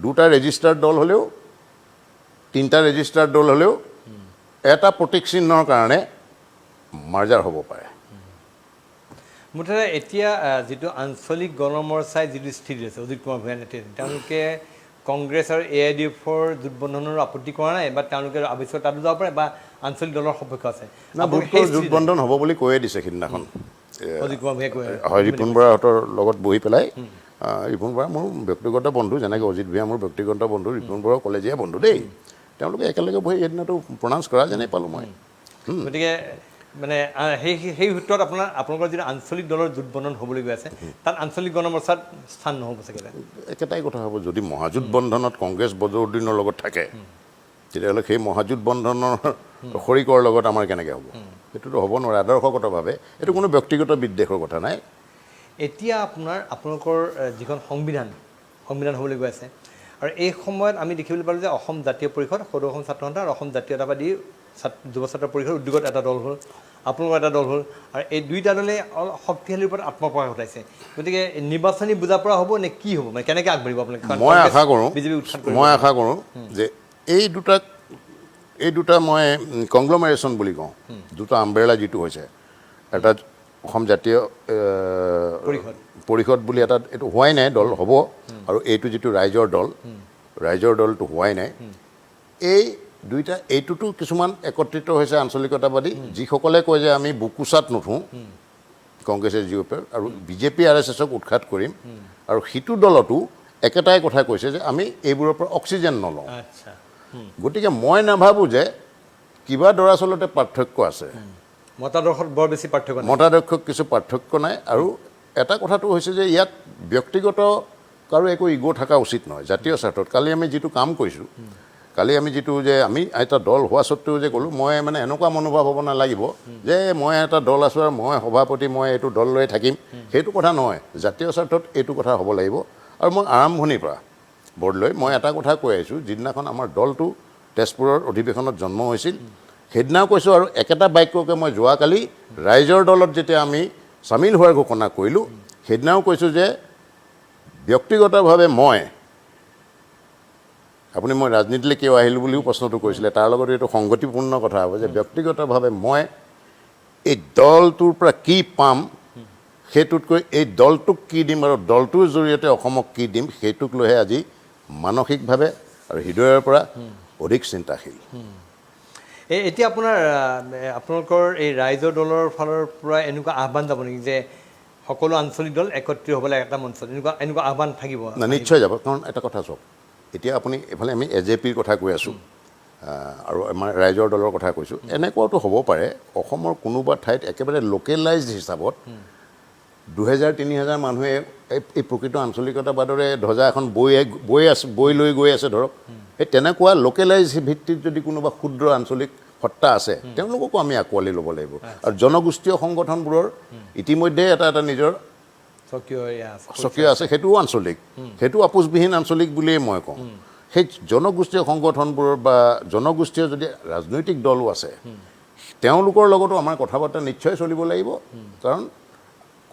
2টা ৰেজিষ্টাৰ্ড দল হ'লেও 3টা ৰেজিষ্টাৰ্ড দল হ'লেও এটা প্ৰতীক চিহ্নৰ কাৰণে মাৰ্জাৰ হ'ব পাৰে।
মুঠতে এতিয়া যিটো আঞ্চলিক গণমৰ্চাই যিটো স্থিতি আছে অজিত কুমাৰ ভূঞাৰ নেতৃত্বত, তেওঁলোকে কংগ্ৰেছ আৰু AIDFৰ জোটবন্ধনৰ আপত্তি কৰা নাই, বা তেওঁলোকে আৱশ্যক তাতো যাব পাৰে, বা আঞ্চলিক দলৰ সপক্ষ আছে।
জোটবন্ধন হ'ব বুলি কৈয়ে দিছে সিদিনাখন
অজিত কুমাৰ ভূঞাই কৈ
হয়, ৰিপুণ বৰাহঁতৰ লগত বহি পেলাই। ৰিপুণ বৰা মোৰ ব্যক্তিগত বন্ধু, যেনেকৈ অজিত ভূঞা মোৰ ব্যক্তিগত বন্ধু, ৰিপুণ বৰাও কলেজীয়া বন্ধু দেই। তেওঁলোকে একেলগে বহি সেইদিনাটো প্ৰনাউন্স কৰা যেনেই পালোঁ মই।
গতিকে মানে সেই সূত্ৰত আপোনালোকৰ যিটো আঞ্চলিক দলৰ জোটবন্ধন হ'বলৈ গৈ আছে, তাত আঞ্চলিক গণমৰ্চাত স্থান নহ'ব চাগে।
একেটাই কথা হ'ব, যদি মহাজোঁট বন্ধনত কংগ্ৰেছ বদৰুদ্দিনৰ লগত থাকে, তেতিয়াহ'লে সেই মহাজোঁট বন্ধনৰ শৰিকৰ লগত আমাৰ কেনেকৈ হ'ব? সেইটোতো হ'ব নোৱাৰে আদৰ্শগতভাৱে। এইটো কোনো ব্যক্তিগত বিদ্বেষৰ কথা নাই।
এতিয়া আপোনালোকৰ যিখন সংবিধান হ'বলৈ গৈ আছে, আৰু এই সময়ত আমি দেখিবলৈ পালোঁ যে অসম জাতীয় পৰিষদ, সদৌ অসম ছাত্ৰ সন্থা আৰু অসম জাতীয়তাবাদী যুৱ ছাত্ৰ পৰিষদৰ উদ্যোগত এটা দল হ'ল, আপোনালোকৰ এটা দল হ'ল, আৰু এই 2টা দলে শক্তিশালীৰ ওপৰত আত্মপ্ৰকাশ ঘটাইছে। গতিকে নিৰ্বাচনী বুজা পৰা হ'ব নে কি হ'ব, মানে কেনেকৈ আগবাঢ়িব আপোনালোকে?
মই আশা কৰোঁ যে এই দুটা মই কংগ্লমেৰেশ্যন বুলি কওঁ, 2টা আমব্ৰেলা যিটো হৈছে, এটা অসম জাতীয় পৰিষদ বুলি এটা, এইটো হোৱাই নাই, দল হ'ব, আৰু এইটো যিটো ৰাইজৰ দলটো হোৱাই নাই। এই 2টা, এইটোতো কিছুমান একত্ৰিত হৈছে আঞ্চলিকতাবাদী, যিসকলে কয় যে আমি বুকুচাত নুঠোঁ কংগ্ৰেছে GOP-ৰ, আৰু BJP RSSক উৎখাত কৰিম, আৰু সিটো দলতো একেটাই কথা কৈছে যে আমি এইবোৰৰ পৰা অক্সিজেন নলওঁ। গতিকে মই নাভাবোঁ যে কিবা দৰাচলতে পাৰ্থক্য আছে,
মতাদৰ্শত বৰ বেছি পাৰ্থক্য নাই,
মতাদৰ্শত কিছু পাৰ্থক্য নাই। আৰু এটা কথাটো হৈছে যে ইয়াত ব্যক্তিগত কাৰো একো ইগ' থকা উচিত নহয় জাতীয় স্বাৰ্থত। কালি আমি যিটো কাম কৰিছোঁ, যে আমি এটা দল হোৱা স্বত্বেও যে ক'লোঁ, মই মানে এনেকুৱা মনোভাৱ হ'ব নালাগিব যে মই এটা দল আছোঁ আৰু মই সভাপতি, মই এইটো দল লৈ থাকিম, সেইটো কথা নহয়। জাতীয় স্বাৰ্থত এইটো কথা হ'ব লাগিব। আৰু মই আৰম্ভণিৰ পৰা বৰ্ডলৈ মই এটা কথা কৈ আহিছোঁ, যিদিনাখন আমাৰ দলটো তেজপুৰৰ অধিৱেশনত জন্ম হৈছিল, সেইদিনাও কৈছোঁ, আৰু একেটা বাক্যকে মই যোৱাকালি ৰাইজৰ দলত যেতিয়া আমি চামিল হোৱাৰ ঘোষণা কৰিলোঁ, সেইদিনাও কৈছোঁ যে ব্যক্তিগতভাৱে আপুনি মই ৰাজনীতিলৈ কিয় আহিলোঁ বুলিও প্ৰশ্নটো কৰিছিলে, তাৰ লগত এইটো সংগতিপূৰ্ণ কথা হ'ব যে ব্যক্তিগতভাৱে মই এই দলটোৰ পৰা কি পাম, সেইটোতকৈ এই দলটোক কি দিম আৰু দলটোৰ জৰিয়তে অসমক কি দিম, সেইটোক লৈহে আজি মানসিকভাৱে আৰু হৃদয়ৰ পৰা অধিক চিন্তাশীল।
এতিয়া আপোনালোকৰ এই ৰাইজৰ দলৰ ফালৰ পৰা এনেকুৱা আহ্বান যাব নেকি যে সকলো আঞ্চলিক দল একত্ৰিত হ'বলৈ এটা মঞ্চত, এনেকুৱা আহ্বান থাকিব?
নিশ্চয় যাব। কাৰণ এটা কথা চাওক, এতিয়া আপুনি এইফালে আমি AJPৰ কথা কৈ আছোঁ, আৰু আমাৰ ৰাইজৰ দলৰ কথা কৈছোঁ। এনেকুৱাতো হ'ব পাৰে অসমৰ কোনোবা ঠাইত একেবাৰে লোকেলাইজ হিচাপত 2000-3000 মানুহে এই প্ৰকৃত আঞ্চলিকতাবাদৰে ধ্বজা এখন বৈ লৈ গৈ আছে ধৰক, সেই তেনেকুৱা লোকেলাইজ ভিত্তিত যদি কোনোবা ক্ষুদ্ৰ আঞ্চলিক সত্তা আছে, তেওঁলোককো আমি আঁকোৱালি ল'ব লাগিব। আৰু জনগোষ্ঠীয় সংগঠনবোৰৰ ইতিমধ্যে এটা নিজৰ স্বকীয় আছে, সেইটোও আঞ্চলিক, সেইটো আপোচবিহীন আঞ্চলিক বুলিয়েই মই কওঁ। সেই জনগোষ্ঠীয় সংগঠনবোৰৰ বা জনগোষ্ঠীয় যদি ৰাজনৈতিক দলো আছে, তেওঁলোকৰ লগতো আমাৰ কথা বাৰ্তা নিশ্চয় চলিব লাগিব। কাৰণ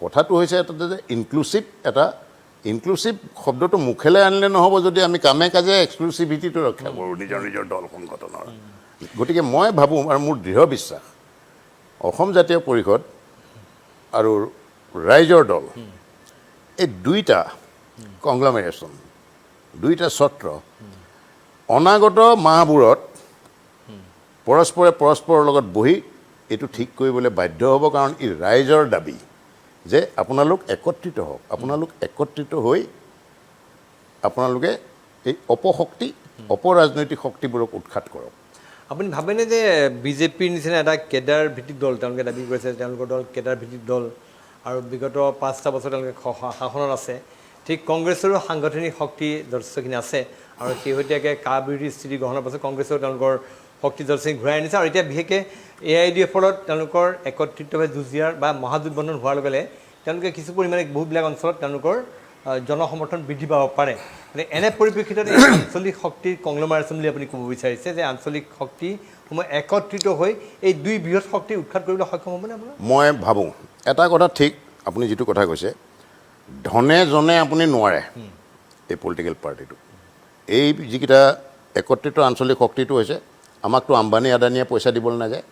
কথাটো হৈছে এটা যে ইনক্লুচিভ শব্দটো মুখেলৈ আনিলে নহ'ব, যদি আমি কামে কাজে এক্সক্লুচিভিটিটো ৰক্ষা কৰোঁ নিজৰ দল সংগঠনৰ। গতিকে মই ভাবোঁ, আৰু মোৰ দৃঢ় বিশ্বাস, অসম জাতীয় পৰিষদ আৰু ৰাইজৰ দল, এই 2টা কংগ্লমেৰেশ্যন, 2টা ছত্ৰ অনাগত মাহবোৰত পৰস্পৰৰ লগত বহি এইটো ঠিক কৰিবলৈ বাধ্য হ'ব। কাৰণ ই ৰাইজৰ দাবী যে আপোনালোক একত্ৰিত হওক, আপোনালোক একত্ৰিত হৈ আপোনালোকে এই অপৰাজনৈতিক শক্তিবোৰক উৎখাত কৰক।
আপুনি ভাবেনে যে BJPৰ নিচিনা এটা কেডাৰ ভিত্তিক দল, তেওঁলোকে দাবী কৰিছে তেওঁলোকৰ দল কেডাৰ ভিত্তিক দল, আৰু বিগত 5টা বছৰ তেওঁলোকে শাসনত আছে, ঠিক কংগ্ৰেছৰো সাংগঠনিক শক্তি যথেষ্টখিনি আছে, আৰু শেহতীয়াকৈ কা বিৰোধী স্থিতি গ্ৰহণৰ পাছত কংগ্ৰেছেও তেওঁলোকৰ শক্তি জলসিং ঘূৰাই আনিছে আৰু এতিয়া বিশেষকৈ AIDF ফলত তেওঁলোকৰ একত্ৰিতভাৱে যুঁজ দিয়াৰ বা মহাজোঁটবন্ধন হোৱাৰ লগে লগে তেওঁলোকে কিছু পৰিমাণে বহুবিলাক অঞ্চলত তেওঁলোকৰ জনসমৰ্থন বৃদ্ধি পাব পাৰে মানে এনে পৰিপ্ৰেক্ষিতত এই আঞ্চলিক শক্তিৰ কংগ্লমাৰেশ্যন বুলি আপুনি ক'ব বিচাৰিছে যে আঞ্চলিক শক্তিসমূহ একত্ৰিত হৈ এই দুই বৃহৎ শক্তি উৎখাত কৰিবলৈ সক্ষম হ'বনে আপোনাৰ
মই ভাবোঁ এটা কথা ঠিক আপুনি যিটো কথা কৈছে ধনে জনে আপুনি নোৱাৰে এই পলিটিকেল পাৰ্টিটো এই যিকেইটা একত্ৰিত আঞ্চলিক শক্তিটো হৈছে আমাকতো আম্বানী আদানীয়ে পইচা দিবলৈ নাযায়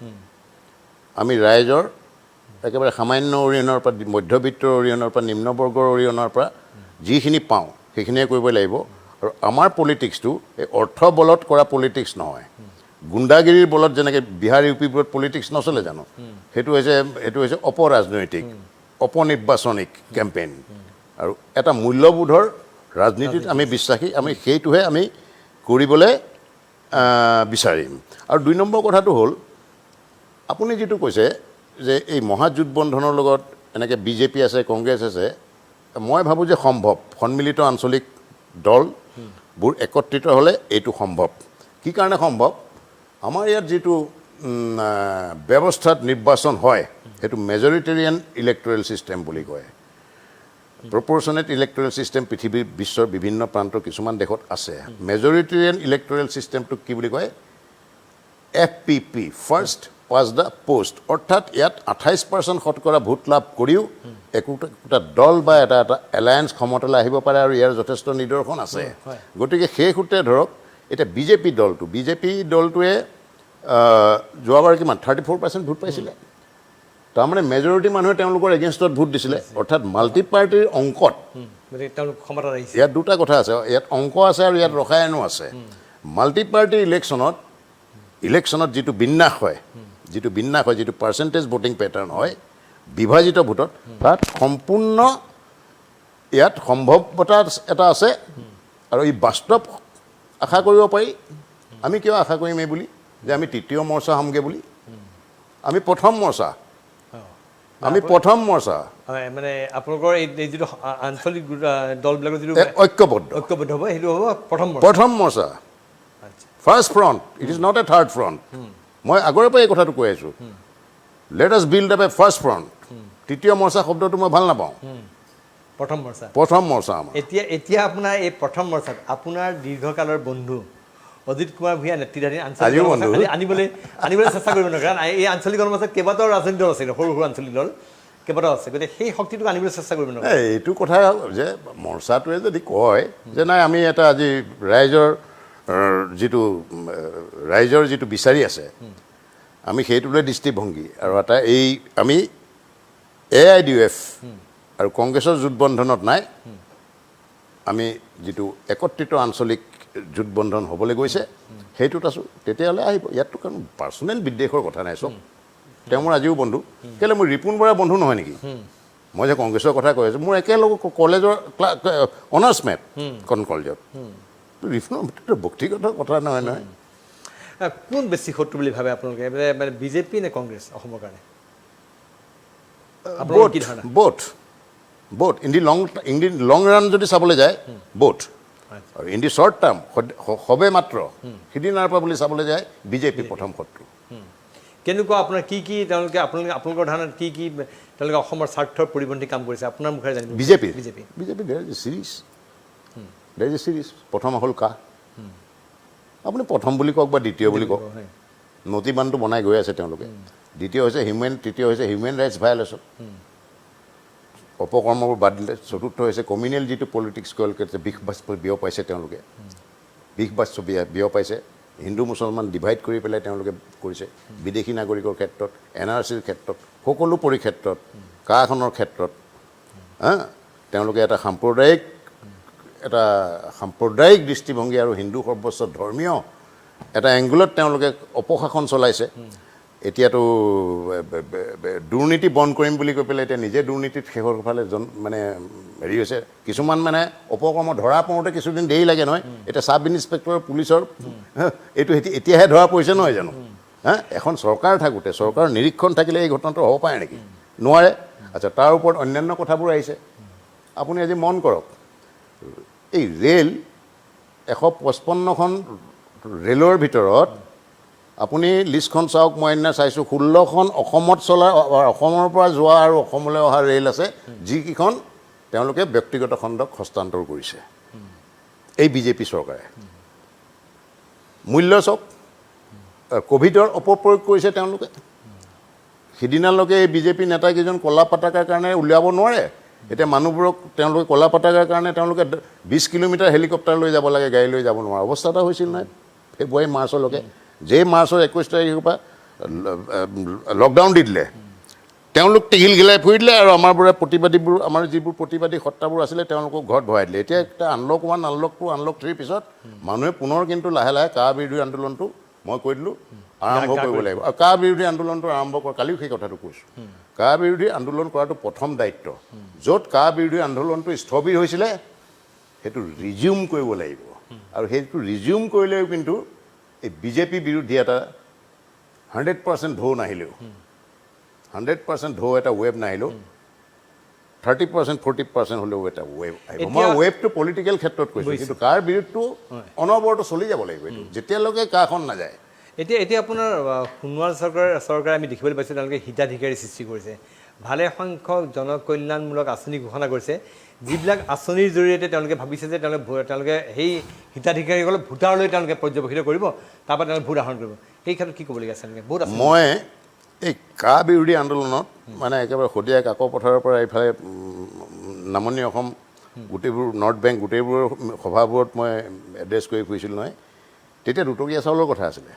আমি ৰাইজৰ একেবাৰে সামান্য অৰিহণাৰ পৰা মধ্যবিত্তৰ অৰিহণাৰ পৰা নিম্নবৰ্গৰ অৰিহণাৰ পৰা যিখিনি পাওঁ সেইখিনিয়ে কৰিব লাগিব আৰু আমাৰ পলিটিক্সটো এই অৰ্থ বলত কৰা পলিটিক্স নহয় গুণ্ডাগিৰিৰ বলত যেনেকৈ বিহাৰ ইউ পিবোৰত পলিটিক্স নচলে জানো সেইটো হৈছে অপৰাজনৈতিক অপনিৰ্বাচনিক কেম্পেইন আৰু এটা মূল্যবোধৰ ৰাজনীতিত আমি বিশ্বাসী আমি সেইটোহে আমি কৰিবলৈ বিচাৰিম আৰু 2 নম্বৰ কথাটো হ'ল আপুনি যিটো কৈছে যে এই মহাজোঁটবন্ধনৰ লগত এনেকৈ বিজেপি আছে কংগ্ৰেছ আছে মই ভাবোঁ যে সম্ভৱ সন্মিলিত আঞ্চলিক দলবোৰ একত্ৰিত হ'লে এইটো সম্ভৱ কি কাৰণে সম্ভৱ আমাৰ ইয়াত যিটো ব্যৱস্থাত নিৰ্বাচন হয় সেইটো মেজৰিটেৰিয়ান ইলেক্টৰেল ছিষ্টেম বুলি কয় প্ৰপৰ্চনেট ইলেক্টৰেল ছিষ্টেম পৃথিৱীৰ বিশ্বৰ বিভিন্ন প্ৰান্তৰ কিছুমান দেশত আছে মেজৰিটেৰিয়ান ইলেক্টৰেল ছিষ্টেমটোক কি বুলি কয় FPP first pass the post অৰ্থাৎ ইয়াত 28% শতকৰা ভোট লাভ কৰিও একোটা দল বা এটা এলায়েন্স ক্ষমতালৈ আহিব পাৰে আৰু ইয়াৰ যথেষ্ট নিদৰ্শন আছে গতিকে সেই সূত্ৰে ধৰক এতিয়া বিজেপি দলটোৱে যোৱাবাৰ কিমান 34% ভোট পাইছিলে তাৰমানে মেজৰিটি মানুহে তেওঁলোকৰ এগেইনষ্টত ভোট দিছিলে অৰ্থাৎ মাল্টি পাৰ্টিৰ অংকত ইয়াত দুটা কথা আছে ইয়াত অংক আছে আৰু ইয়াত ৰসায়নো আছে মাল্টি পাৰ্টি ইলেকশ্যনত যিটো বিন্যাস হয় যিটো পাৰ্চেণ্টেজ ভোটিং পেটাৰ্ণ হয় বিভাজিত ভোটত তাত সম্পূৰ্ণ ইয়াত সম্ভৱতা এটা আছে আৰু এই বাস্তৱ আশা কৰিব পাৰি আমি কিয় আশা কৰিম এই বুলি যে আমি তৃতীয় মৰ্চা হ'মগৈ বুলি আমি প্ৰথম মৰ্চা
মানে আপোনালোকৰ এই যিটো আঞ্চলিক দলবিলাকৰ যিটো
ঐক্যবদ্ধ
হ'ব সেইটো হ'ব
প্ৰথম মৰ্চা first front it is not a third front মই আগৰে পৰা এই কথাটো কৈ আছোঁ let us build up a first front তৃতীয় মৰ্চা শব্দটো মই ভাল নাপাওঁ প্ৰথম মৰ্চা আমাৰ
এতিয়া আপোনাৰ এই প্ৰথম মৰ্চাত আপোনাৰ দীৰ্ঘকালৰ বন্ধু অজিত কুমাৰ ভূঞা নেতৃত্বাধীন আনিবলৈ চেষ্টা কৰিব নোৱাৰে কাৰণ এই আঞ্চলিক মাজত কেইবাটাও ৰাজনৈতিক দল আছে সৰু সৰু আঞ্চলিক দল কেইবাটাও আছে গতিকে সেই শক্তিটোক আনিবলৈ চেষ্টা কৰিব নোৱাৰে
এইটো কথা যে মৰ্চাটোৱে যদি কয় যে নাই আমি এটা আজি ৰাইজৰ যিটো বিচাৰি আছে আমি সেইটোলৈ দৃষ্টিভংগী আৰু এটা আমি AIDF আৰু কংগ্ৰেছৰ জোঁটবন্ধনত নাই আমি যিটো একত্ৰিত আঞ্চলিক জোঁটবন্ধন হ'বলৈ গৈছে সেইটোত আছোঁ তেতিয়াহ'লে আহিব ইয়াততো কাৰণ পাৰ্চনেল বিদ্বেষৰ কথা নাই চব তেওঁ মোৰ আজিও বন্ধু কেলৈ মোৰ ৰিপুণ বৰা বন্ধু নহয় নেকি মই যে কংগ্ৰেছৰ কথা কৈ আছোঁ মোৰ একেলগে কলেজৰ অনাৰ্ছ মেট কলেজত ৰিপুণৰ ব্যক্তিগত কথা নহয়
কোন বেছি শত্ৰু বুলি ভাবে আপোনালোকে মানে বিজেপি নে কংগ্ৰেছ অসমৰ কাৰণে
both in the long run যদি চাবলৈ যায় বোথ আৰু ইন দি শ্বৰ্ট টাৰ্ম হবে মাত্ৰ সিদিনাৰ পৰা বুলি চাবলৈ যায় বিজেপি প্ৰথম শত্ৰু
কেনেকুৱা আপোনাৰ কি আপোনালোকৰ ধাৰণাত কি তেওঁলোকে অসমৰ স্বাৰ্থৰ পৰিপন্থী কাম কৰিছে আপোনাৰ মুখেৰে জানিব
বিজেপি দেৰ ইজ এ চিৰিজ প্ৰথম হ'ল আপুনি প্ৰথম বুলি কওক বা দ্বিতীয় বুলি কওক নতিবানটো বনাই গৈ আছে তেওঁলোকে তৃতীয় হৈছে হিউমেন ৰাইটছ ভায়লেশ্যন অপকৰ্মবোৰ বাদ দিলে চতুৰ্থ হৈছে কমিউনেল যিটো পলিটিক্স বিয়পাইছে তেওঁলোকে বিয়পাইছে হিন্দু মুছলমান ডিভাইড কৰি পেলাই তেওঁলোকে কৰিছে বিদেশী নাগৰিকৰ ক্ষেত্ৰত NRCৰ ক্ষেত্ৰত সকলো পৰিক্ষেত্ৰত কাখনৰ ক্ষেত্ৰত তেওঁলোকে এটা সাম্প্ৰদায়িক দৃষ্টিভংগী আৰু হিন্দু সৰ্বস্ব ধৰ্মীয় এটা এংগুলত তেওঁলোকে অপশাসন চলাইছে এতিয়াতো দুৰ্নীতি বন্ধ কৰিম বুলি কৈ পেলাই এতিয়া নিজে দুৰ্নীতিত শেষৰ ফালে মানে হেৰি হৈছে কিছুমান মানে অপকৰ্ম ধৰা পৰোঁতে কিছুদিন দেৰি লাগে নহয় এতিয়া চাব ইনস্পেক্টৰ পুলিচৰ এইটো এতিয়াহে ধৰা পৰিছে নহয় জানো এখন চৰকাৰ থাকোঁতে চৰকাৰৰ নিৰীক্ষণ থাকিলে এই ঘটনাটো হ'ব পাৰে নেকি নোৱাৰে আচ্ছা তাৰ ওপৰত অন্যান্য কথাবোৰ আহিছে আপুনি আজি মন কৰক এই ৰেল 155খন ৰেলৰ ভিতৰত আপুনি লিষ্টখন চাওক মই এনে চাইছোঁ 16খন অসমত চলা অসমৰ পৰা যোৱা আৰু অসমলৈ অহা ৰেল আছে যিকেইখন তেওঁলোকে ব্যক্তিগত খণ্ডক হস্তান্তৰ কৰিছে এই বিজেপি চৰকাৰে মূল্য চাওক ক'ভিডৰ অপপ্ৰয়োগ কৰিছে তেওঁলোকে সিদিনালৈকে এই বিজেপি নেতাকেইজন ক'লা পতাকাৰ কাৰণে উলিয়াব নোৱাৰে এতিয়া মানুহবোৰক তেওঁলোকে ক'লা পতাকাৰ কাৰণে তেওঁলোকে 20 কিলোমিটাৰ হেলিকপ্টাৰ লৈ যাব লাগে গাড়ী লৈ যাব নোৱাৰা অৱস্থা এটা হৈছিল নহয় ফেব্ৰুৱাৰী মাৰ্চলৈকে যে মাৰ্চৰ 21 তাৰিখৰ পৰা লকডাউন দি দিলে তেওঁলোক টিঘিল ঘিলাই ফুৰি দিলে আৰু আমাৰবোৰে প্ৰতিবাদীবোৰ আমাৰ যিবোৰ প্ৰতিবাদী সত্তাবোৰ আছিলে তেওঁলোকক ঘৰত ভৰাই দিলে এতিয়া একটা আনলক 1 আনলক 2 আনলক 3 পিছত মানুহে পুনৰ কিন্তু লাহে লাহে কা বিৰোধী আন্দোলনটো মই কৈ দিলোঁ আৰম্ভ কৰিব লাগিব আৰু কা বিৰোধী আন্দোলনটো আৰম্ভ কৰা কালিও সেই কথাটো কৈছোঁ কা বিৰোধী আন্দোলন কৰাটো প্ৰথম দায়িত্ব য'ত কা বিৰোধী আন্দোলনটো স্থবিৰ হৈছিলে সেইটো ৰিজিউম কৰিব লাগিব আৰু সেইটো ৰিজিউম কৰিলেও কিন্তু এই বিজেপি বিৰোধী এটা 100% ঢৌ নাহিলেও 100% ঢৌ এটা ৱেভ নাহিলেও 30% 40% হ'লেও এটা ৱেভ আহিব মই ৱেভটো পলিটিকেল ক্ষেত্ৰত কৈছোঁ কিন্তু কাৰ বিৰোধটো অনবৰতে চলি যাব লাগিব এইটো যেতিয়ালৈকে কাখন নাযায়
এতিয়া আপোনাৰ সোণোৱাল চৰকাৰে আমি দেখিবলৈ পাইছোঁ তেওঁলোকে হিতাধিকাৰী সৃষ্টি কৰিছে ভালে সংখ্যক জনকল্যাণমূলক আঁচনি ঘোষণা কৰিছে যিবিলাক আঁচনিৰ জৰিয়তে তেওঁলোকে ভাবিছে যে তেওঁলোকে সেই হিতাধিকাৰীসকলক ভোটাৰলৈ তেওঁলোকে পৰ্যবেক্ষিত কৰিব তাৰপৰা তেওঁলোকে ভোট আহৰণ কৰিব সেই ক্ষেত্ৰত কি ক'বলগীয়া আছে তেওঁলোকে বহুত আছে
মই এই কা বিৰোধী আন্দোলনত মানে একেবাৰে শদিয়া কাকৰ পথাৰৰ পৰা এইফালে নামনি অসম গোটেইবোৰ নৰ্থ বেংক গোটেইবোৰৰ সভাবোৰত মই এড্ৰেছ কৰি ফুৰিছিলোঁ নহয় তেতিয়া দুটকীয়া চাউলৰ কথা আছিলে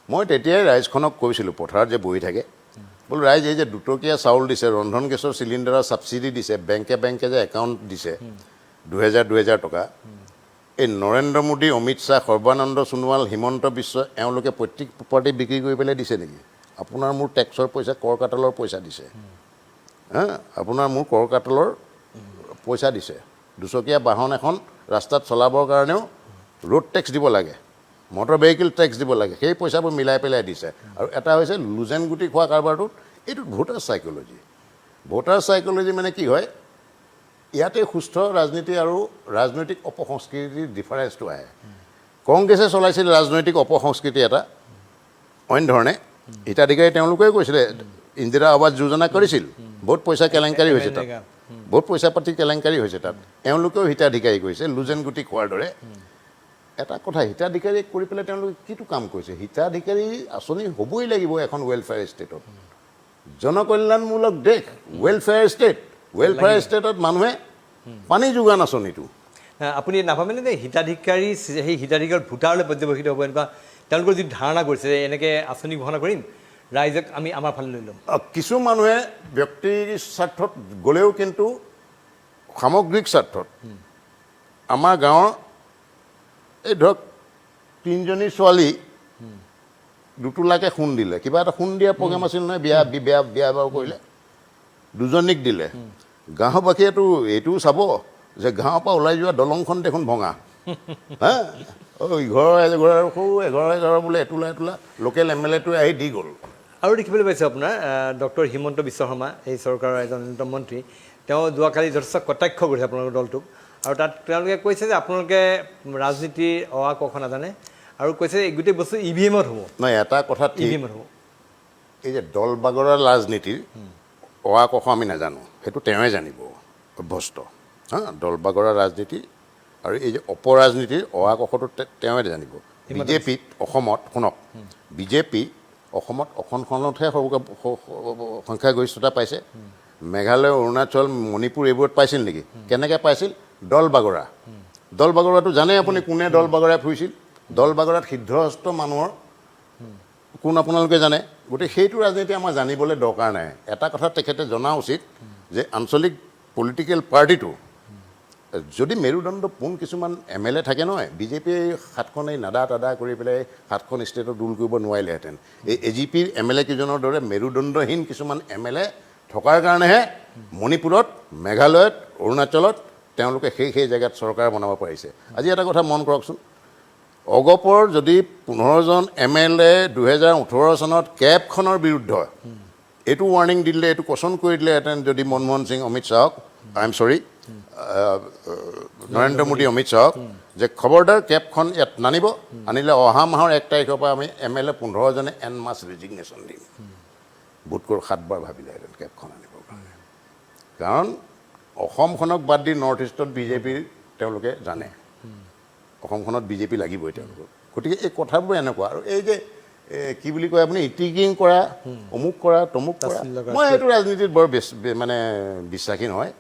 মই তেতিয়াই ৰাইজখনক কৈছিলোঁ পথাৰত যে বহি থাকে বোলো ৰাইজ এই যে দুটকীয়া চাউল দিছে ৰন্ধন গেছৰ চিলিণ্ডাৰৰ ছাবচিডি দিছে বেংকে যে একাউণ্ট দিছে 2000 টকা এই নৰেন্দ্ৰ মোদী অমিত শ্বাহ সৰ্বানন্দ সোণোৱাল হিমন্ত বিশ্ব এওঁলোকে প্ৰত্যেক প্ৰপাৰ্টি বিক্ৰী কৰি পেলাই দিছে নেকি আপোনাৰ মোৰ টেক্সৰ পইচা কৰ কাটলৰ পইচা দিছে আপোনাৰ মোৰ কৰ কাটলৰ পইচা দিছে দুচকীয়া বাহন এখন ৰাস্তাত চলাবৰ কাৰণেও ৰোড টেক্স দিব লাগে মটৰ ভেহিকেল টেক্স দিব লাগে সেই পইচাবোৰ মিলাই পেলাই দিছে আৰু এটা হৈছে লুজেন গুটি খোৱা কাৰবাৰটোত এইটো ভোটাৰ চাইক'লজি মানে কি হয় ইয়াতে সুস্থ ৰাজনীতি আৰু ৰাজনৈতিক অপসংস্কৃতিৰ ডিফাৰেঞ্চটো আহে কংগ্ৰেছে চলাইছিল ৰাজনৈতিক অপসংস্কৃতি এটা অইন ধৰণে হিতাধিকাৰী তেওঁলোকে কৈছিলে ইন্দিৰা আৱাস যোজনা কৰিছিল বহুত পইচা কেলেংকাৰী হৈছে তাত বহুত পইচা পাতি কেলেংকাৰী হৈছে তাত এওঁলোকেও হিতাধিকাৰী কৰিছে লুজেন গুটি খোৱাৰ দৰে এটা কথা হিতাধিকাৰী কৰি পেলাই তেওঁলোকে কিটো কাম কৰিছে হিতাধিকাৰী আঁচনি হ'বই লাগিব এখন ৱেলফেয়াৰ ষ্টেটত জনকল্যাণমূলক দেশ ৱেলফেয়াৰ ষ্টেটত মানুহে পানী যোগান আঁচনিটো
আপুনি নাভাবেনে যে হিতাধিকাৰী সেই হিতাধিকাৰী ভোটাৰলৈ পৰ্যবেক্ষিত হ'ব এনেকুৱা তেওঁলোকৰ যি ধাৰণা কৰিছে যে এনেকৈ আঁচনি ঘোষণা কৰিম ৰাইজক আমি আমাৰ ফালে লৈ ল'ম
কিছু মানুহে ব্যক্তিৰ স্বাৰ্থত গ'লেও কিন্তু সামগ্ৰিক স্বাৰ্থত আমাৰ গাঁৱৰ এই ধৰক 3জনী ছোৱালী 2 লাখে সোণ দিলে কিবা এটা সোণ দিয়া প্ৰগ্ৰেম আছিল নহয় বিয়া বাৰু কৰিলে 2জনীক দিলে গাঁওবাসীয়েতো এইটোও চাব যে গাঁৱৰ পৰা ওলাই যোৱা দলংখন দেখোন ভঙা ইঘৰৰ এঘৰৰ বোলে এটোলা লোকেল MLA-টোৱে আহি দি গ'ল
আৰু দেখিবলৈ পাইছোঁ আপোনাৰ ডক্টৰ হিমন্ত বিশ্ব শৰ্মা এই চৰকাৰৰ এজন অন্যতম মন্ত্ৰী তেওঁ যোৱাকালি যথেষ্ট কটাক্ষ কৰিছে আপোনালোকৰ দলটোক আৰু তাত তেওঁলোকে কৈছে যে আপোনালোকে ৰাজনীতিৰ অ ক খ নাজানে আৰু কৈছে গোটেই বস্তু EVM-ত হ'ব
নহয় এটা কথা
EVM-ত হ'ব
এই যে দল বাগৰৰ ৰাজনীতিৰ অ ক খ আমি নাজানো সেইটো তেওঁৱে জানিব অভ্যস্ত দল বাগৰৰ ৰাজনীতি আৰু এই যে অপৰাজনীতিৰ অ ক খটো তেওঁৱে জানিব বিজেপিত অসমত শুনক বিজেপি অসমত অসমখনতহে সংখ্যাগৰিষ্ঠতা পাইছে মেঘালয় অৰুণাচল মণিপুৰ এইবোৰত পাইছিল নেকি কেনেকৈ পাইছিল দল বাগৰাটো জানে আপুনি কোনে দল বাগৰাই ফুৰিছিল দল বাগৰাত সিদ্ধহস্ত মানুহৰ কোন আপোনালোকে জানে গতিকে সেইটো ৰাজনীতি আমাৰ জানিবলৈ দৰকাৰ নাই এটা কথা তেখেতে জনা উচিত যে আঞ্চলিক পলিটিকেল পাৰ্টিটো যদি মেৰুদণ্ডপূৰ্ণ কিছুমান MLA থাকে নহয় বিজেপিয়ে 7খন এই নাদা কৰি পেলাই 7খন ষ্টেটত ৰুল কৰিব নোৱাৰিলেহেঁতেন এই AGPৰ MLA কেইজনৰ দৰে মেৰুদণ্ডহীন কিছুমান MLA থকাৰ কাৰণেহে মণিপুৰত মেঘালয়ত অৰুণাচলত তেওঁলোকে সেই জেগাত চৰকাৰ বনাব পাৰিছে আজি এটা কথা মন কৰকচোন অগপৰ যদি 15জন MLA 2018 চনত কেবখনৰ বিৰুদ্ধে এইটো ৱাৰ্ণিং দিলে এইটো কোৱেশ্যন কৰি দিলেহেঁতেন যদি মনমোহন সিং অমিত শ্বাহক আই এম চৰি নৰেন্দ্ৰ মোদী অমিত শ্বাহক যে খবৰদাৰ কেবখন ইয়াত নানিব, আনিলে অহা মাহৰ 1 তাৰিখৰ পৰা আমি MLA 15জনে এন মাছ ৰেজিগনেশ্যন দিম। বোধকৰো 7বাৰ ভাবিলেহেঁতেন কেবখন আনিবৰ কাৰণে, কাৰণ অসমখনক বাদ দি নৰ্থ ইষ্টত বিজেপিৰ তেওঁলোকে জানে, অসমখনত বিজেপি লাগিবই তেওঁলোকক। গতিকে এই কথাবোৰ এনেকুৱা, আৰু এই যে কি বুলি কয় আপুনি ইটিকিং কৰা, অমুক কৰা, তমুক কৰা, মই এইটো ৰাজনীতিত বৰ মানে বিশ্বাসী নহয়।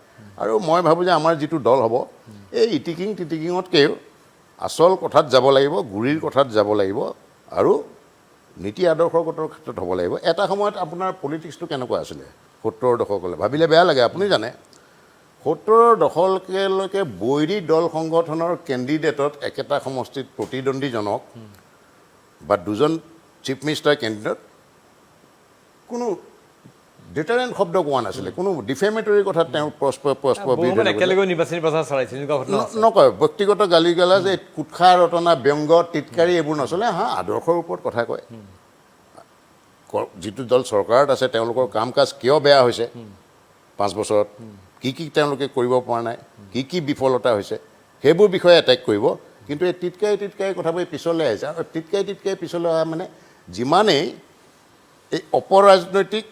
আৰু মই ভাবোঁ যে আমাৰ যিটো দল হ'ব, এই ইটিকিং টিটিকিঙতকৈও আচল কথাত যাব লাগিব, গুৰিৰ কথাত যাব লাগিব, আৰু নীতি আদৰ্শগতৰ ক্ষেত্ৰত হ'ব লাগিব। এটা সময়ত আপোনাৰ পলিটিক্সটো কেনেকুৱা আছিলে 70ৰ দশকলৈ, ভাবিলে বেয়া লাগে, আপুনি জানে 70ৰ দশকলৈকে বৈৰী দল সংগঠনৰ কেণ্ডিডেটত একেটা সমষ্টিত প্ৰতিদ্বন্দ্বীজনক বা 2জন চিফ মিনিষ্টাৰ কেণ্ডিডেট কোনো ডিটাৰেণ্ট শব্দ কোৱা নাছিলে, কোনো ডিফেমেটৰী কথাত তেওঁ পৰস্পৰ
একেলগে নিৰ্বাচনী প্ৰচাৰ চলাইছিল
নকয়, ব্যক্তিগত গালি গালাজ, এই কুৎসা ৰটনা, ব্যংগ, টিটকাৰী এইবোৰ নচলে। আদৰ্শৰ ওপৰত কথা কয়, যিটো দল চৰকাৰত আছে তেওঁলোকৰ কাম কাজ কিয় বেয়া হৈছে 5 বছৰত, কি তেওঁলোকে কৰিব পৰা নাই, কি বিফলতা হৈছে, সেইবোৰ বিষয়ে এটেক কৰিব। কিন্তু এই টিটকাৰী কথাবোৰ পিছলৈ আহিছে, আৰু টিটকাৰী পিছলৈ অহা মানে যিমানেই এই অপৰাজনৈতিক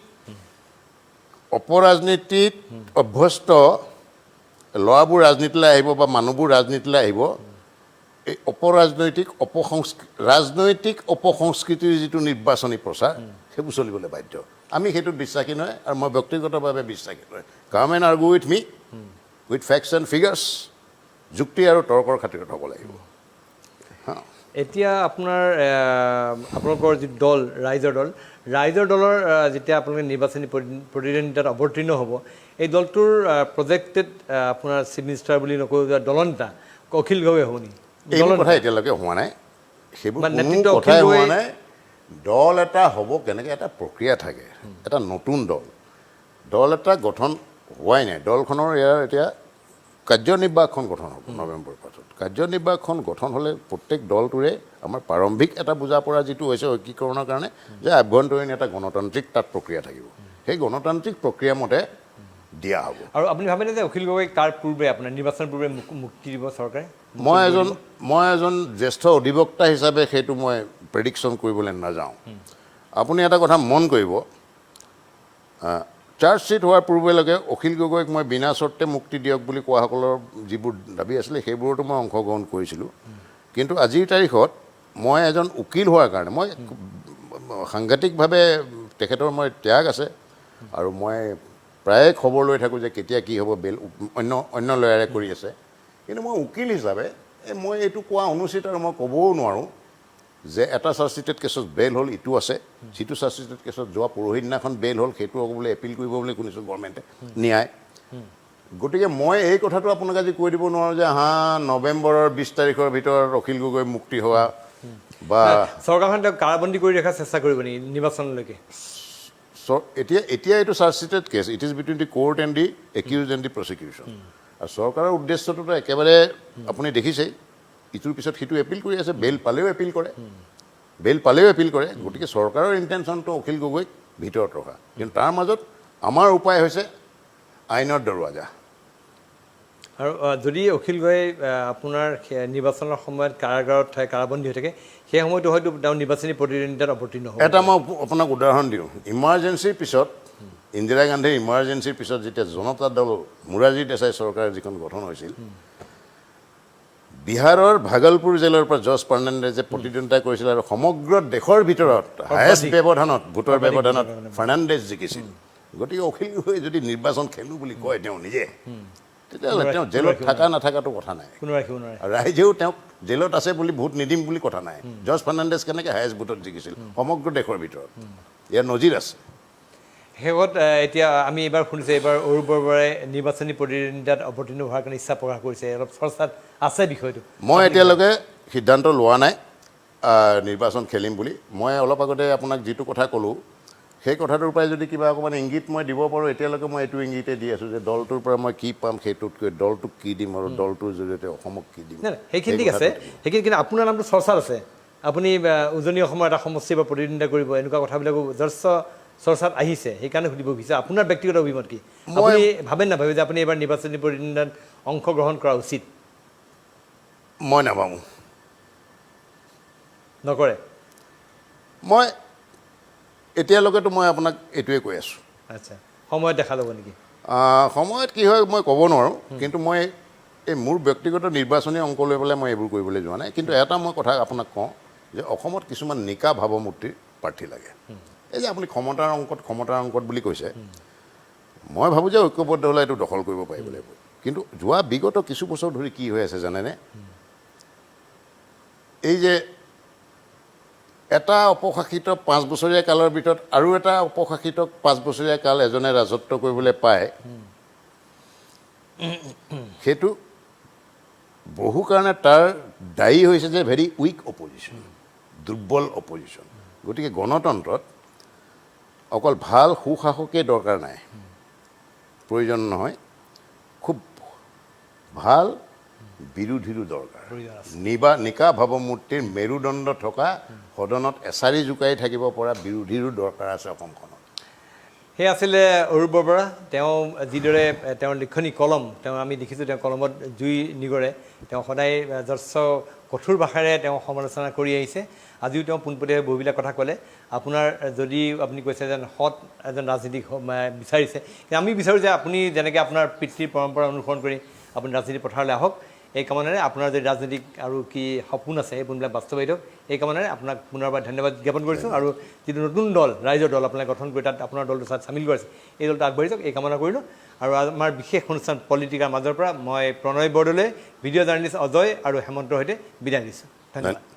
অভ্যস্ত ল'ৰাবোৰ ৰাজনীতিলৈ আহিব বা মানুহবোৰ ৰাজনীতিলৈ আহিব, এই ৰাজনৈতিক অপসংস্কৃতিৰ যিটো নিৰ্বাচনী প্ৰচাৰ, সেইবোৰ চলিবলৈ বাধ্য। আমি সেইটোত বিশ্বাসী নহয়, আৰু মই ব্যক্তিগতভাৱে বিশ্বাসী নহয়। Come and argue with me with facts and figures, যুক্তি আৰু তৰ্কৰ খাতিৰত হ'ব লাগিব।
এতিয়া আপোনালোকৰ যিটো দল, ৰাইজৰ দলৰ যেতিয়া আপোনালোকে নিৰ্বাচনী প্ৰতিদ্বন্দ্বিতাত অৱতীৰ্ণ হ'ব, এই দলটোৰ প্ৰজেক্টেড আপোনাৰ চিফ মিনিষ্টাৰ বুলি নকওঁ, দলনেতা অখিল গগৈ হ'ব নেকি?
এই কথা এতিয়ালৈকে হোৱা নাই, সেইবোৰ কোনো কথাই হোৱা নাই। দল এটা হ'ব কেনেকৈ, এটা প্ৰক্ৰিয়া থাকে, এটা নতুন দল এটা গঠন হোৱাই নাই। দলখনৰ এতিয়া কাৰ্যনিৰ্বাহখন গঠন হ'ব নৱেম্বৰৰ পাছত। কাৰ্যনিৰ্বাহখন গঠন হ'লে প্ৰত্যেক দলটোৰে আমাৰ প্ৰাৰম্ভিক এটা বুজা পৰা যিটো হৈছে ঐক্যীকৰণৰ কাৰণে, যে আভ্যন্তৰীণ এটা গণতান্ত্ৰিক তাত প্ৰক্ৰিয়া থাকিব, সেই গণতান্ত্ৰিক প্ৰক্ৰিয়া মতে দিয়া হ'ব।
আৰু আপুনি ভাবেনে যে অখিল গগৈক তাৰ পূৰ্বে আপোনাৰ নিৰ্বাচনৰ পূৰ্বে মুক্তি দিব চৰকাৰে?
মই এজন জ্যেষ্ঠ অধিবক্তা হিচাপে সেইটো মই প্ৰেডিকশ্যন কৰিবলৈ নাযাওঁ। আপুনি এটা কথা মন কৰিব, চাৰ্জশ্বিট হোৱাৰ পূৰ্বেলৈকে অখিল গগৈক মই বিনা চৰ্তে মুক্তি দিয়ক বুলি কোৱাসকলৰ যিবোৰ দাবী আছিলে সেইবোৰতো মই অংশগ্ৰহণ কৰিছিলোঁ। কিন্তু আজিৰ তাৰিখত মই এজন উকিল হোৱাৰ কাৰণে মই সাংঘাতিকভাৱে তেখেতৰ মই ত্যাগ আছে, আৰু মই প্ৰায়ে খবৰ লৈ থাকোঁ যে কেতিয়া কি হ'ব, বেল অন্য লয়াৰে কৰি আছে। কিন্তু মই উকিল হিচাপে মই এইটো কোৱা অনুচিত, আৰু মই ক'বও নোৱাৰোঁ যে এটা চাৰ্জশ্বিটেড কেছত বেল হ'ল, ইটো আছে, যিটো চাৰ্জশ্বিটেড কেছত যোৱা পৰহি দিনাখন বেল হ'ল, সেইটো আকৌ বোলে এপিল কৰিব বুলি শুনিছোঁ গভৰ্ণমেণ্টে, ন্যায়। গতিকে মই এই কথাটো আপোনাক আজি কৈ দিব নোৱাৰোঁ যে নৱেম্বৰৰ 20 তাৰিখৰ ভিতৰত অখিল গগৈ মুক্তি হোৱা, বা
চৰকাৰখন তেওঁক কাৰাবন্দী কৰি ৰখাৰ চেষ্টা কৰিব নেকি নিৰ্বাচনলৈকে?
এতিয়া এইটো chargesheeted case, it is between the court and the accused and the prosecution. আৰু চৰকাৰৰ উদ্দেশ্যটোতো একেবাৰে আপুনি দেখিছেই, ইটোৰ পিছত সিটো এপিল কৰি আছে, বেল পালেও এপিল কৰে। গতিকে চৰকাৰৰ ইণ্টেনশ্যনটো অখিল গগৈক ভিতৰত ৰখা, কিন্তু তাৰ মাজত আমাৰ উপায় হৈছে আইনৰ দৰৱাজা।
আৰু যদি অখিল গগৈ আপোনাৰ নিৰ্বাচনৰ সময়ত কাৰাগাৰত কাৰাবন্দী হৈ থাকে, সেই সময়তো হয়তো তেওঁ নিৰ্বাচনী প্ৰতিদ্বন্দ্বিতাত অৱতীৰ্ণ হ'ব।
এটা মই আপোনাক উদাহৰণ দিওঁ, ইমাৰ্জেঞ্চিৰ পিছত, ইন্দিৰা গান্ধীৰ ইমাৰ্জেঞ্চিৰ পিছত যেতিয়া জনতা দল মোৰাৰজী দেশাই চৰকাৰ যিখন গঠন হৈছিল, বিহাৰৰ ভাগলপুৰ জেলৰ পৰা জৰ্জ ফাৰ্ণাণ্ডেজে প্ৰতিদ্বন্দ্বিতা কৰিছিল, আৰু সমগ্ৰ দেশৰ ভিতৰত হায়েষ্ট ব্যৱধানত, ভোটৰ ব্যৱধানত ফাৰ্ণাণ্ডেজ জিকিছিল। গতিকে অখিল গগৈ যদি নিৰ্বাচন খেলোঁ বুলি কয় তেওঁ নিজে, তেতিয়াহ'লে তেওঁ জেলত থকা নাথাকাটো কথা নাই, ৰাইজেও তেওঁক জেলত আছে বুলি ভোট নিদিম বুলি কথা নাই। জৰ্জ ফাৰ্ণাণ্ডেজ কেনেকৈ হায়েষ্ট ভোটত জিকিছিল সমগ্ৰ দেশৰ ভিতৰত, ইয়াৰ নজিৰ আছে।
শেষত এতিয়া আমি এইবাৰ শুনিছোঁ, এইবাৰ অৰূপ বৰবৰাই নিৰ্বাচনী প্ৰতিদ্বন্দ্বিতাত অৱতীৰ্ণ হোৱাৰ কাৰণে ইচ্ছা প্ৰকাশ কৰিছে, অলপ চৰ্চাত আছে বিষয়টো।
মই এতিয়ালৈকে সিদ্ধান্ত লোৱা নাই নিৰ্বাচন খেলিম বুলি। মই অলপ আগতে আপোনাক যিটো কথা ক'লোঁ, সেই কথাটোৰ পৰাই যদি কিবা অকণমান ইংগিত মই দিব পাৰোঁ, এতিয়ালৈকে মই এইটো ইংগিতে দি আছোঁ যে দলটোৰ পৰা মই কি পাম, সেইটোতকৈ দলটোক কি দিম আৰু দলটোৰ জৰিয়তে অসমক কি দিম।
সেইখিনি ঠিক আছে, সেইখিনি কিন্তু আপোনাৰ নামটো চৰ্চাত আছে, আপুনি উজনি অসমৰ এটা সমষ্টিৰ পৰা প্ৰতিদ্বন্দ্বিতা কৰিব, এনেকুৱা কথাবিলাকো যথেষ্ট চৰ্চাত আহিছে। সেইকাৰণে সুধিব বিচাৰিছে আপোনাৰ ব্যক্তিগত অভিমত কি, আপুনি ভাবে নাভাবে যে আপুনি এইবাৰ নিৰ্বাচনী প্ৰতিদ্বন্দ্বিতাত অংশগ্ৰহণ কৰা উচিত?
মই নাভাবোঁ।
নকৰে?
মই এতিয়ালৈকেতো মই আপোনাক এইটোৱে কৈ আছোঁ।
আচ্ছা, সময়ত দেখা ল'ব নেকি?
সময়ত কি হয় মই ক'ব নোৱাৰোঁ, কিন্তু মই এই মোৰ ব্যক্তিগত নিৰ্বাচনী অংক লৈ পেলাই মই এইবোৰ কৰিবলৈ যোৱা নাই। কিন্তু এটা মই কথা আপোনাক কওঁ যে অসমত কিছুমান নিকা ভাৱমূৰ্তিৰ প্ৰাৰ্থী লাগে। এই যে আপুনি ক্ষমতাৰ অংকত বুলি কৈছে, মই ভাবোঁ যে ঐক্যবদ্ধ হ'লে এইটো দখল কৰিব পাৰিব লাগিব। কিন্তু যোৱা বিগত কিছু বছৰ ধৰি কি হৈ আছে জানেনে? এই যে এটা অপশাসিত 5 বছৰীয়া কালৰ ভিতৰত আৰু এটা অপশাসিত 5 বছৰীয়া কাল এজনে ৰাজত্ব কৰিবলৈ পায়, সেইটো বহু কাৰণে তাৰ দায়ী হৈছে যে ভেৰি উইক অপজিশ্যন, দুৰ্বল অপজিশ্যন। গতিকে গণতন্ত্ৰত অকল ভাল সুশাসকেই দৰকাৰ নাই, প্ৰয়োজন নহয়, খুব ভাল বিৰোধীৰো দৰকাৰ। নিকা ভাৱমূৰ্তিৰ মেৰুদণ্ড থকা সদনত এছাৰি জোকাৰি থাকিব পৰা বিৰোধীৰো দৰকাৰ আছে অসমখনত।
সেই আছিলে অৰূপ বৰবৰা। তেওঁ যিদৰে তেওঁৰ লিখনি কলম, আমি দেখিছোঁ তেওঁ কলমত জুই নিগৰে। তেওঁ সদায় যথেষ্ট কঠোৰ ভাষাৰে তেওঁ সমালোচনা কৰি আহিছে। আজিও তেওঁ পোনপটীয়াকৈ বহুবিলাক কথা ক'লে। আপোনাৰ যদি আপুনি কৈছে যেন সৎ এজন ৰাজনীতিক বিচাৰিছে, আমি বিচাৰোঁ যে আপুনি যেনেকৈ আপোনাৰ পিতৃৰ পৰম্পৰা অনুসৰণ কৰি আপুনি ৰাজনীতি পথাৰলৈ আহক। এই কামনাৰে আপোনাৰ যদি ৰাজনীতিক আৰু কি সপোন আছে, সেই সপোনবিলাক বাস্তৱায়িত হওক, এই কামনাৰে আপোনাক পুনৰবাৰ ধন্যবাদ জ্ঞাপন কৰিছোঁ। আৰু যিটো নতুন দল, ৰাইজৰ দল আপোনালোকে গঠন কৰি তাত আপোনাৰ দলটো তাত চামিল কৰিছে, এই দলটো আগবাঢ়ি যাওক, এই কামনা কৰিলোঁ। আৰু আমাৰ বিশেষ অনুষ্ঠান পলিটিকাৰ মাজৰ পৰা মই প্ৰণয় বৰদলৈ, ভিডিঅ' জাৰ্নেলিষ্ট অজয় আৰু হেমন্তৰ সৈতে বিদায় দিছোঁ। ধন্যবাদ।